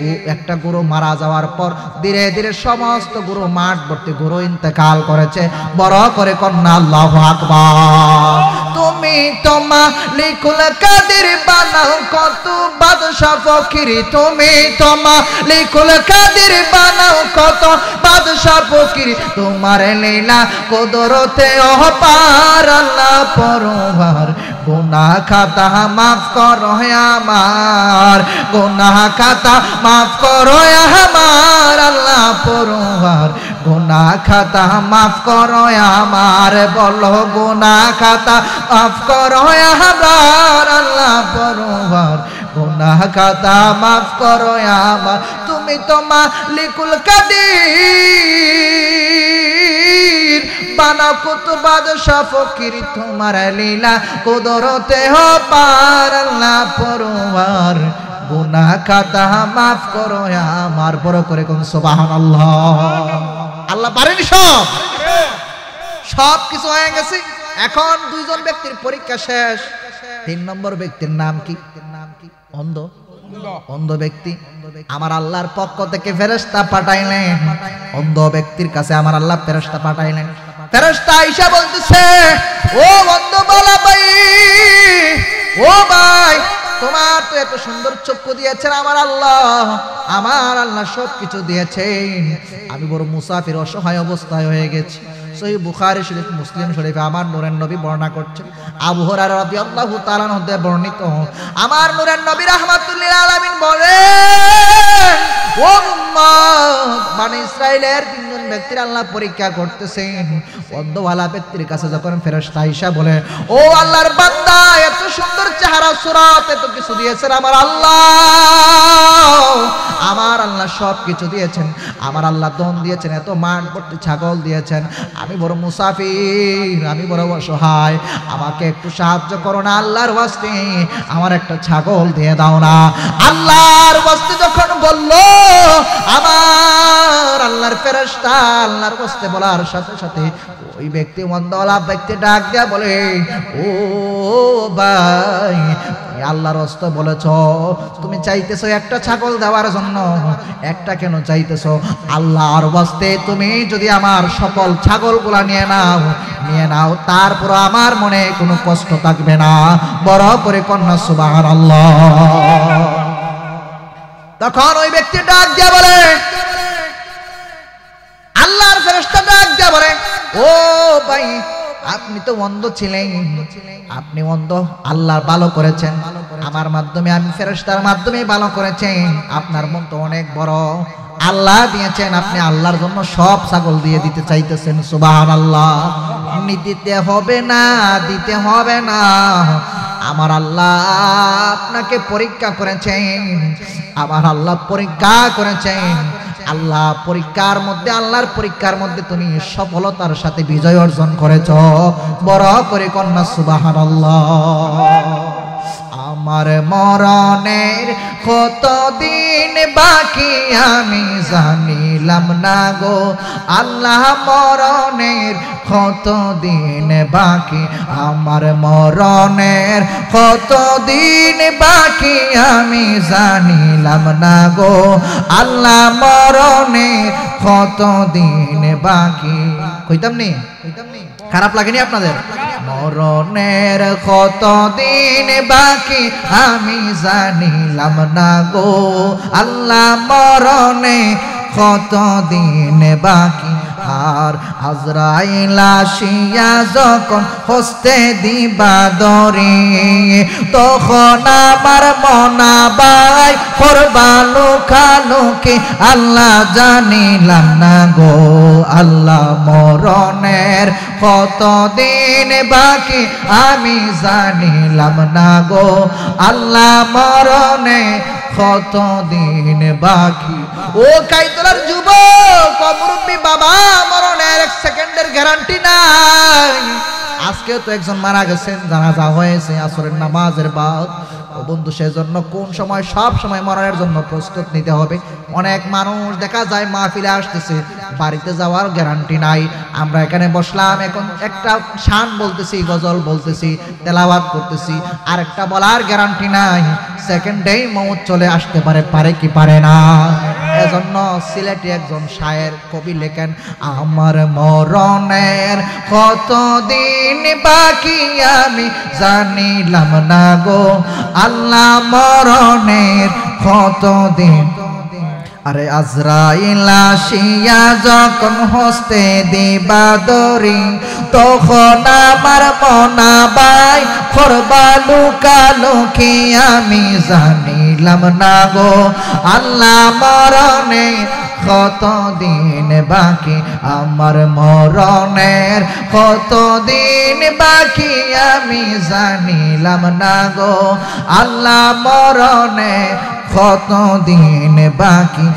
ও একটা গরু মারা যাওয়ার পর ধীরে ধীরে সমস্ত গরু মাঠ ভর্তি গরু ইন্তেকাল করেছে। বড় করে কন্যা আল্লাহু আকবার। তুমি তো মালিকুল কাদির বানাও কত বাদশা ফকির, তুমি তো মালিকুল কাদির বানাও কত বাদশা ফকির, তোমার লীলা কুদরতে অপার। আল্লাহ পরওয়ার, গুনাহ খাতা মাফ করো আমার, গুনাহ খাতা মাফ করো আমার। আল্লাহ পরওয়ার, গুনাহ খাতা মাফ করো আমার, বলো গুনাহ খাতা মাফ করো আমার। আল্লাহ পরওয়ার, গুনাহ খাতা মাফ করো আমার। তুমি তো মালিকুল কাদির বানাও কত বাদশা ফকির, তোমার লীলা কুদরতে হো পার। আল্লাহ পরওয়ার, গুনাহ খাতা মাফ করো আমার। বড় করে কোন সুবহানাল্লাহ। আল্লাহ পারেন সব কিছু হয়ে গেছে। এখন দুইজন ব্যক্তির পরীক্ষা শেষ। 3 নম্বর ব্যক্তির নাম কি? অন্ধ ব্যক্তি। আমার আল্লাহর পক্ষ থেকে ফেরেশতা পাঠাইলেন, অন্ধ ব্যক্তির কাছে আমার আল্লাহ ফেরেশতা পাঠাইলেন। ফেরেশতা আয়েশা বলতেছে, ও অন্ধ বলা ভাই, ও ভাই, তোমার তো এত সুন্দর চক্ষু দিয়েছেন আমার আল্লাহ সব কিছু দিয়েছেন, আমি বড় মুসাফির, অসহায় অবস্থায় হয়ে গেছি। সহিহ বুখারী শরীফ, মুসলিম শরীফে আমার নূরের নবী বর্ণনা করছেন, আবু হুরায়রা রাদিয়াল্লাহু তাআলা হতে বর্ণিত, আমার নূরের নবী রাহমাতুল লিল আলামিন বলেন, ও উম্মত, বনি ইসরাইলের 3 জন ব্যক্তির আল্লাহ পরীক্ষা করতেছেন। অন্ধওয়ালা ব্যক্তির কাছে যখন ফেরেশতা আয়েশা বলে, ও আল্লাহর বান্দা, এত সুন্দর চেহারা সুরাত, এত কিছু দিয়েছেন আমার আল্লাহ সব কিছু দিয়েছেন, আমার আল্লাহ ধন দিয়েছেন, এত মাঠ ভর্তি ছাগল দিয়েছেন, আমি বড় মুসাফির, আমি বড় অসহায়, আমাকে একটু সাহায্য করো না আল্লাহর ওয়াস্তে, আমার একটা ছাগল দিয়ে দাও না। আল্লাহর ওয়াস্তে যখন বলল, আমার আল্লাহর ফেরেশতা আল্লাহর ওয়াস্তে বলার সাথে সাথে ওই ব্যক্তি, অন্ধওয়ালা ব্যক্তি ডাক দিয়া বলে, ও ভাই, আল্লাহর ওয়াস্তে বলেছ, তুমি চাইতেছো একটা ছাগল দেওয়ার জন্য, একটা কেন চাইতেছো? আল্লাহর ওয়াস্তে তুমি যদি আমার সকল ছাগলগুলা নিয়ে নাও, তারপর আমার মনে কোনো কষ্ট থাকবে না। বড় করে কন্যা সুবহানাল্লাহ। তখন ওই ব্যক্তি ডাক দিয়া বলে, আল্লাহর ফেরেশতা ডাক দিয়া বলে, ও ভাই, আপনি তো অন্ধ ছিলেন, আপনি অন্ধ, আল্লাহ ভালো করেছেন, আমার মাধ্যমে, আমি ফেরেশতার মাধ্যমে ভালো করেছেন। আপনার মন তো অনেক বড়, আল্লাহ দিয়েছেন, আপনি আল্লাহর জন্য সব ছাগল দিয়ে দিতে চাইতেছেন। সুবহানাল্লাহ। দিতে হবে না, দিতে হবে না, আমার আল্লাহ আপনাকে পরীক্ষা করেছেন, আমার আল্লাহ পরীক্ষা করেছেন। আল্লাহ পরীক্ষার মধ্যে, আল্লাহর পরীক্ষার মধ্যে তুমি সফলতার সাথে বিজয় অর্জন করেছো। বড় করে কন্যা সুবহানাল্লাহ। আমার মরণের কতদিন বাকি আমি জানিলাম না গো আল্লাহ, মরণের কতদিন বাকি, আমার মরণের কতদিন বাকি আমি জানিলাম না গো আল্লাহ, মরণের কতদিন বাকি। কইতাম নি? খারাপ লাগেনি আপনাদের? মরণের কতদিন বাকি আমি জানিলাম না গো আল্লাহ, মরণে কতদিন বাকি। আর আজরাইল আসিয়া যখন হস্তে দিবা দরে, তখন আমার মনাবাই করবা লুকালুকি, আল্লাহ জানিলাম না গো আল্লাহ, মরণের কতদিন বাকি আমি জানিলাম না গো আল্লাহ, মরণে কতদিন বাকি। ও কাইতলার যুবক, মুরব্বী বাবা, মরণের 1 সেকেন্ডের গ্যারান্টি নাই। আজকে তো একজন মারা গেছেন, জানাজা হয়েছে আসরের নামাজের বাদ। ও বন্ধু, সেজন্য কোন সময়, সব সময় মরণের জন্য প্রস্তুত নিতে হবে। অনেক মানুষ দেখা যায় মাহফিলে আসতেছে, বাড়িতে যাওয়ার গ্যারান্টি নাই। আমরা এখানে বসলাম, এখন একটা শান বলতেছি, গজল বলতেছি, তেলাওয়াত করতেছি, আর একটা বলার গ্যারান্টি নাই, সেকেন্ডেই মৌত চলে আসতে পারে, পারে কি পারে না? এজন্য সিলেটে একজন শায়ের কবি লেখেন, আমার মরণের কতদিন বাকি আমি জানিলাম না গো আল্লাহ, মরণের কতদিন। আরে আজরাইল আসিয়া যখন হস্তে দিবা দরি, তখন আমার মনাবাই করবা লুকালুকি, আমি জানিলাম না গো আল্লাহ, মরণে কতদিন বাকি, আমার মরণের কতদিন বাকি আমি জানিলাম না গো আল্লাহ, মরণে কতদিন বাকি।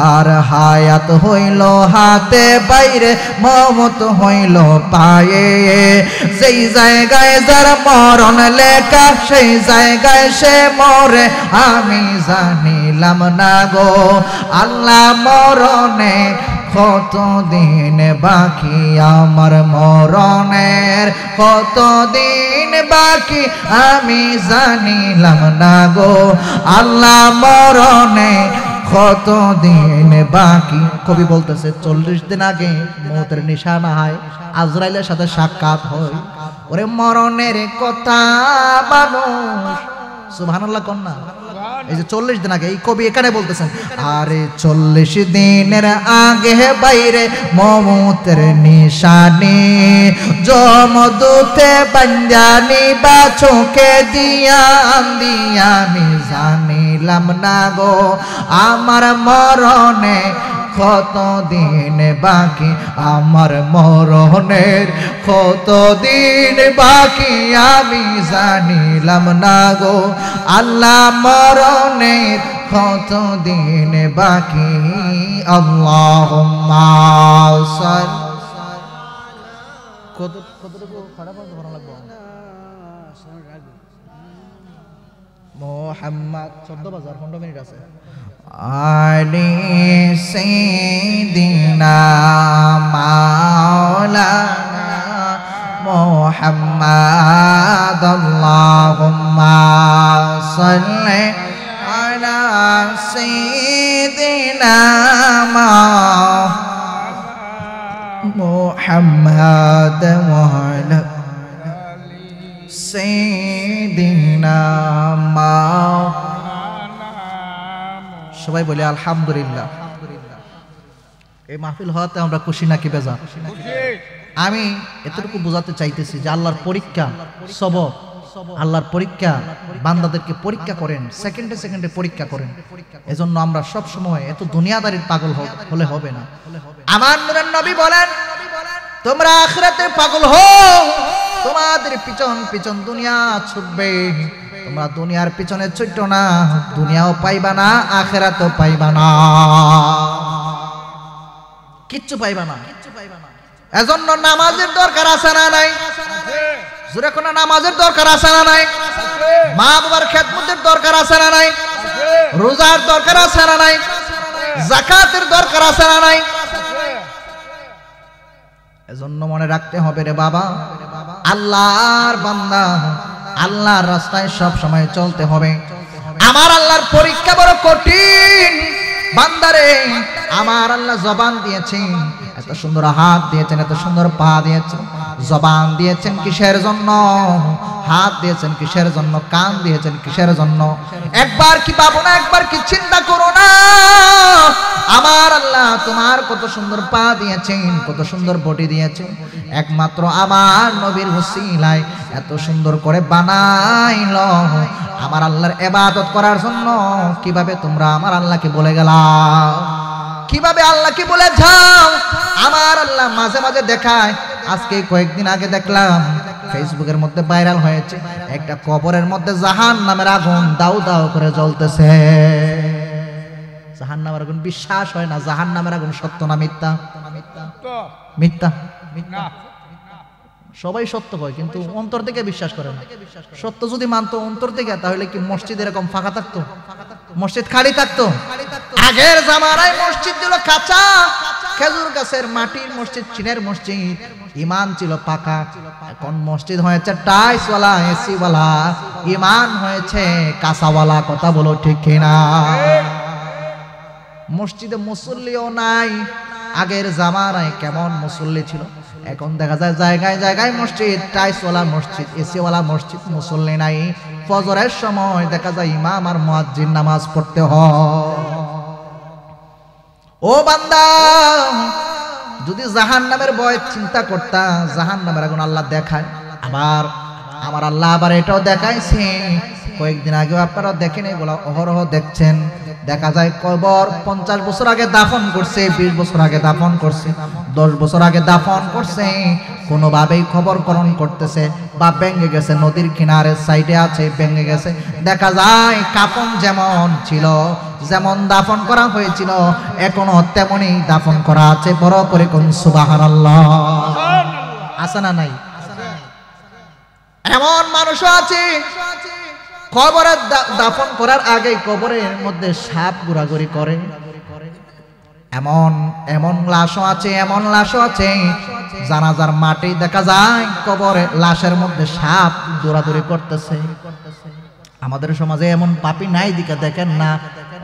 আর হায়াত হইল হাতে বাইরে, মমত হইল পায়ে, যেই জায়গায় যার মরণ লেখা সেই জায়গায় সে মরে, আমি জানিলাম না গো আল্লাহ, মরণে কতদিন বাকি, আমার মরণের কতদিন বাকি আমি জানিলাম না গো আল্লাহ, মরণে কতদিন বাকি। কবি বলতেছে 40 দিন আগে মৌতের নিশানা হয়, আজরাইলের সাথে সাক্ষাৎ হয়। ওরে মরণের কথা মানুষ, সুবহানাল্লাহ কন্যা, এই যে 40 দিন আগে, এই কবি এখানে বলতেছেন, আরে 40 দিনের আগে বাইরে মৌতের নিশানি, যমদূতে বান্দানি বা চোখে দিয়া দিয়া আমি জানিলাম না গো আমার মরণে কতদিন বাকি, আমার মরণের কতদিন বাকি আমি জানিলাম না গো আল্লাহ, মরণের কতদিন বাকি। আল্লাহুম্মা কতটুকু খারাপ লাগবে মোহাম্মদ 14 বাজার 15 মিনিট আছে। আলি সাইয়্যিদিনা মাওলানা মুহাম্মদ, আল্লাহুম্মা সাল্লি আলা সাইয়্যিদিনা মুহাম্মদ ওয়া আলা সাইয়্যিদিনা সবাই বলি আলহামদুলিল্লাহ। এই মাহফিল হওয়াতে আমরা খুশি নাকি বেজার? আমি এতটুকু বোঝাতে চাইতেছি যে আল্লাহর পরীক্ষা সবর, আল্লাহর পরীক্ষা, বান্দাদেরকে পরীক্ষা করেন, সেকেন্ডে সেকেন্ডে পরীক্ষা করেন। এজন্য আমরা সব সময় এত দুনিয়াদারির পাগল হলে হবে না। আমার নূরের নবী বলেন, তোমরা আখিরাতে পাগল হও, তোমাদের পিছন পিছন দুনিয়া ছুটবে, তোমরা দুনিয়ার পিছনে ছুটো না, দুনিয়াও পাইবা না, আখিরাতও পাইবা না, কিচ্ছু পাইবা না। এজন্য নামাজের দরকার আছে না নাই? জোরে কোন নামাজের দরকার আছে না নাই? মা বাবার খেদমতের দরকার আছে না নাই? রোজার দরকার আছে না নাই? যাকাতের দরকার আছে না নাই? এজন্য মনে রাখতে হবে রে বাবা, আল্লাহর বান্দা, আল্লাহর রাস্তায় সব সময় চলতে হবে। আমার আল্লাহর পরীক্ষা বড় কঠিন বান্দারে। আমার আল্লাহ জবান দিয়েছেন, এত সুন্দর হাত দিয়েছেন, এত সুন্দর পা দিয়েছেন। জবান দিয়েছেন কিসের জন্য? হাত দিয়েছেন কিসের জন্য? কান দিয়েছেন কিসের জন্য? একবার কি ভাবো না, একবার কি চিন্তা করো না? আমার আল্লাহ তোমার কত সুন্দর পা দিয়েছেন, কত সুন্দর বডি দিয়েছেন, একমাত্র আমার নবীর ওসিলায় এত সুন্দর করে বানাইলো আমার আল্লাহর ইবাদত করার জন্য। কিভাবে তোমরা আমার আল্লাহকে বলে গেলা? কিভাবে আল্লাহকে বলে যাও? আমার আল্লাহ মাঝে মাঝে দেখায়। আজকে কয়েকদিন আগে দেখলাম ফেসবুকের মধ্যে ভাইরাল হয়েছে, একটা কবরের মধ্যে জাহান্নামের আগুন দাউ দাউ করে জ্বলতেছে। জাহান্নামের আগুন বিশ্বাস হয় না? জাহান্নামের আগুন সত্য না মিথ্যা? মিথ্যা। সবাই সত্য হয় কিন্তু অন্তর থেকে বিশ্বাস করে না। সত্য যদি মানতো অন্তর থেকে, তাহলে কি মসজিদ এরকম ফাঁকা থাকতো? মসজিদ খালি থাকতো? আগের জামানায় মসজিদ ছিল কাঁচা, খেজুর গাছের মাটির মসজিদ, চীনের মসজিদ, ইমান ছিল পাকা। এখন মসজিদ হয়েছে টাইলসওয়ালা, এসিওয়ালা, ইমান হয়েছে কাঁচাওয়ালা। কথা বলো ঠিক কিনা? মসজিদে মুসল্লিও নাই। আগের জামানায় কেমন মুসল্লি ছিল, এখন দেখা যায় জায়গায় জায়গায় মসজিদ, টাইলসওয়ালা মসজিদ, এসিওয়ালা মসজিদ, মুসল্লি নাই। ফজরের সময় দেখা যায় ইমাম আর মুয়াজ্জিন নামাজ পড়তে হয়। ও বান্দা, যদি জাহান্নামের ভয় চিন্তা করতা, জাহান্নামের আগুন আল্লাহ দেখায়। আবার আমার আল্লাহ আবার এটাও দেখাইছে, কয়েকদিন আগেও আপনারা দেখেন, এগুলো অহরহ দেখছেন। দেখা যায় কবর 50 বছর আগে দাফন করছে, 20 বছর আগে দাফন করছে, 10 বছর আগে দাফন করছে, কোনোভাবেই খবরকরণ করতেছে বা ভেঙে গেছে, নদীর কিনারে সাইডে আছে, ভেঙে গেছে। দেখা যায় কাফন যেমন ছিল, যেমন দাফন করা হয়েছিল, এখনো তেমনই দাফন করা আছে। বড় করে কোন সুবহানাল্লাহ। আছে না নাই? এমন মানুষও আছে কবরে দাফন করার আগে কবরের মধ্যে সাপ ঘোরাঘুরি করে। এমন এমন লাশও আছে, এমন লাশও আছে, জানাজার মাটি দেখা যায় কবরে লাশের মধ্যে সাপ দৌড়াদৌড়ি করতেছে। আমাদের সমাজে এমন পাপী নাই দিকে দেখেন না,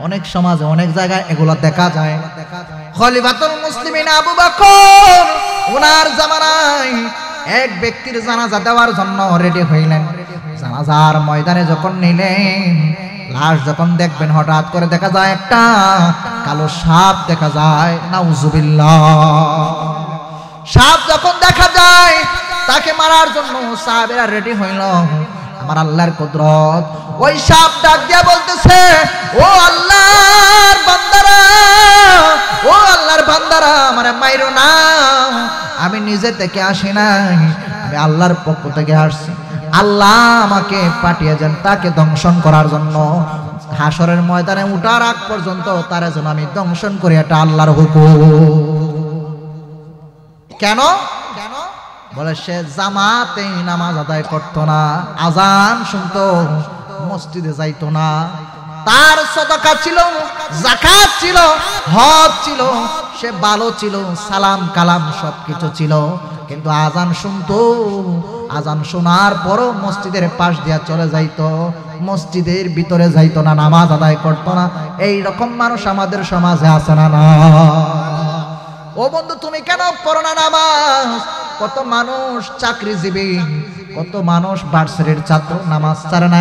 অনেক সমাজে অনেক জায়গায় এগুলো দেখা যায়। খলিফাতুল মুসলিমিন আবু বকর, ওনার জামানায় এক ব্যক্তির জানাজা দেওয়ার জন্য রেডি হইলেন। জানাজার ময়দানে যখন নিলেন, লাশ যখন দেখবেন, হঠাৎ করে দেখা যায় একটা কালো সাপ দেখা যায়। নাউজুবিল্লাহ। সাপ যখন দেখা যায়, তাকে মারার জন্য সাহাবীরা রেডি হইল। আমার আল্লাহর কুদরত, ওই সাপ ডাক দিয়া বলতেছে, ও আল্লাহর বান্দারা, ও আল্লাহর বান্দারা, আমারে মাইরো না, আমি নিজে থেকে আসি নাই, আমি আল্লাহর পক্ষ থেকে আসছি। আল্লাহ আমাকে পাঠিয়েছেন তাকে দংশন করার জন্য। হাসরের ময়দানে উঠার আগ পর্যন্ত তার যেন আমি দংশন করি, এটা আল্লাহর হুকুম। কেন? বলে সে জামাতে নামাজ আদায় করতো না, আজান শুনতো, মসজিদে যাইতো না। তার সাদাকা ছিল, যাকাত ছিল, হজ ছিল, সে ভালো ছিল, সালাম কালাম সবকিছু ছিল, কিন্তু আজান শুনতো। আজান শোনার পরও মসজিদের পাশ দিয়া চলে যাইতো, মসজিদের ভিতরে যাইতো না, নামাজ আদায় করতো না। এই রকম মানুষ আমাদের সমাজে আছে না? না। ও বন্ধু, তুমি কেন পড়ো না নামাজ? কত মানুষ চাকরিজীবী, কত মানুষ ভার্সিটির ছাত্র, নামাজ ছাড়ে না,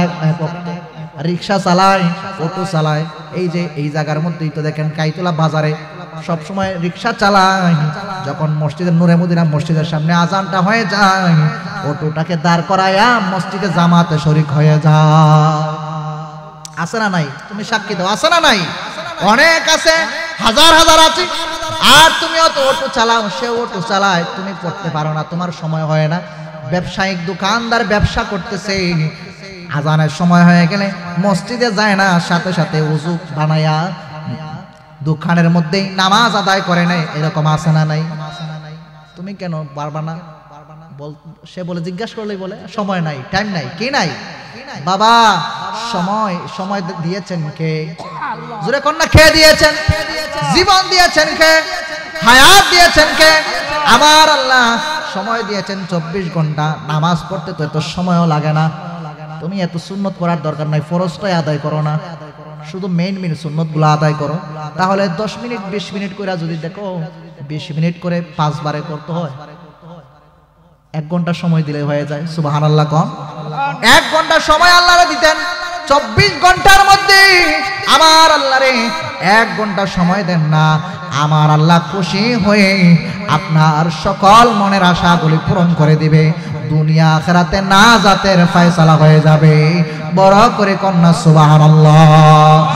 রিক্সা চালায়, অটো চালায়। এই যে এই জায়গার মধ্যেই তো দেখেন কাইতলা বাজারে সব সময় রিকশা চালায়, যখন মসজিদের নূরে মদিনা মসজিদের সামনে আজানটা হয়ে যায়, অটোটাকে দাঁড় করায়া মসজিদে জামাতে শরীক হয়ে যায়। আছে না নাই? তুমি সাক্ষী দাও, আছে না নাই? অনেক আছে, হাজার হাজার আছে। আর তুমি অত অটো চালাও, সে অটো চালায়, তুমি পড়তে পারো না, তোমার সময় হয় না। ব্যবসায়িক দোকানদার ব্যবসা করতেছে, আজানের সময় হয়ে গেলে মসজিদে যায় না, সাথে সাথে ওযু বানায়া দোকানের মধ্যেই নামাজ আদায় করে নেয়। এরকম আছে না নাই? তুমি কেন পারবা না? সে বলে, জিজ্ঞাসা করলেই বলে সময় নাই, টাইম নাই। কি নাই? বাবা সময় দিয়েছেন কে? জোরে কন্যা, কে দিয়েছেন? জীবন দিয়েছেন কে? হায়াত দিয়েছেন কে? আমার আল্লাহ সময় দিয়েছেন 24 ঘন্টা। নামাজ পড়তে তো এত সময়ও লাগে না। তুমি এত সুন্নত পড়ার দরকার নাই, ফরজটাই আদায় করো না, শুধু মেইন সুন্নতগুলো আদায় করো। তাহলে 10 মিনিট 20 মিনিট করে যদি দেখো, 20 মিনিট করে 5 বারে করতে হয়, 1 ঘন্টা সময় দিলে হয়ে যায়। সুবহানাল্লাহ কম। 1 ঘন্টা সময় আল্লাহরে দিতেন, 24 ঘন্টার মধ্যে আমার আল্লাহরে 1 ঘন্টা সময় দেন না, আমার আল্লাহ খুশি হয়ে আপনার সকল মনের আশাগুলি পূরণ করে দিবে। দুনিয়া আখিরাতে নাজাতের ফয়সালা হয়ে যাবে। বড় করে কন্যা সুবহানাল্লাহ।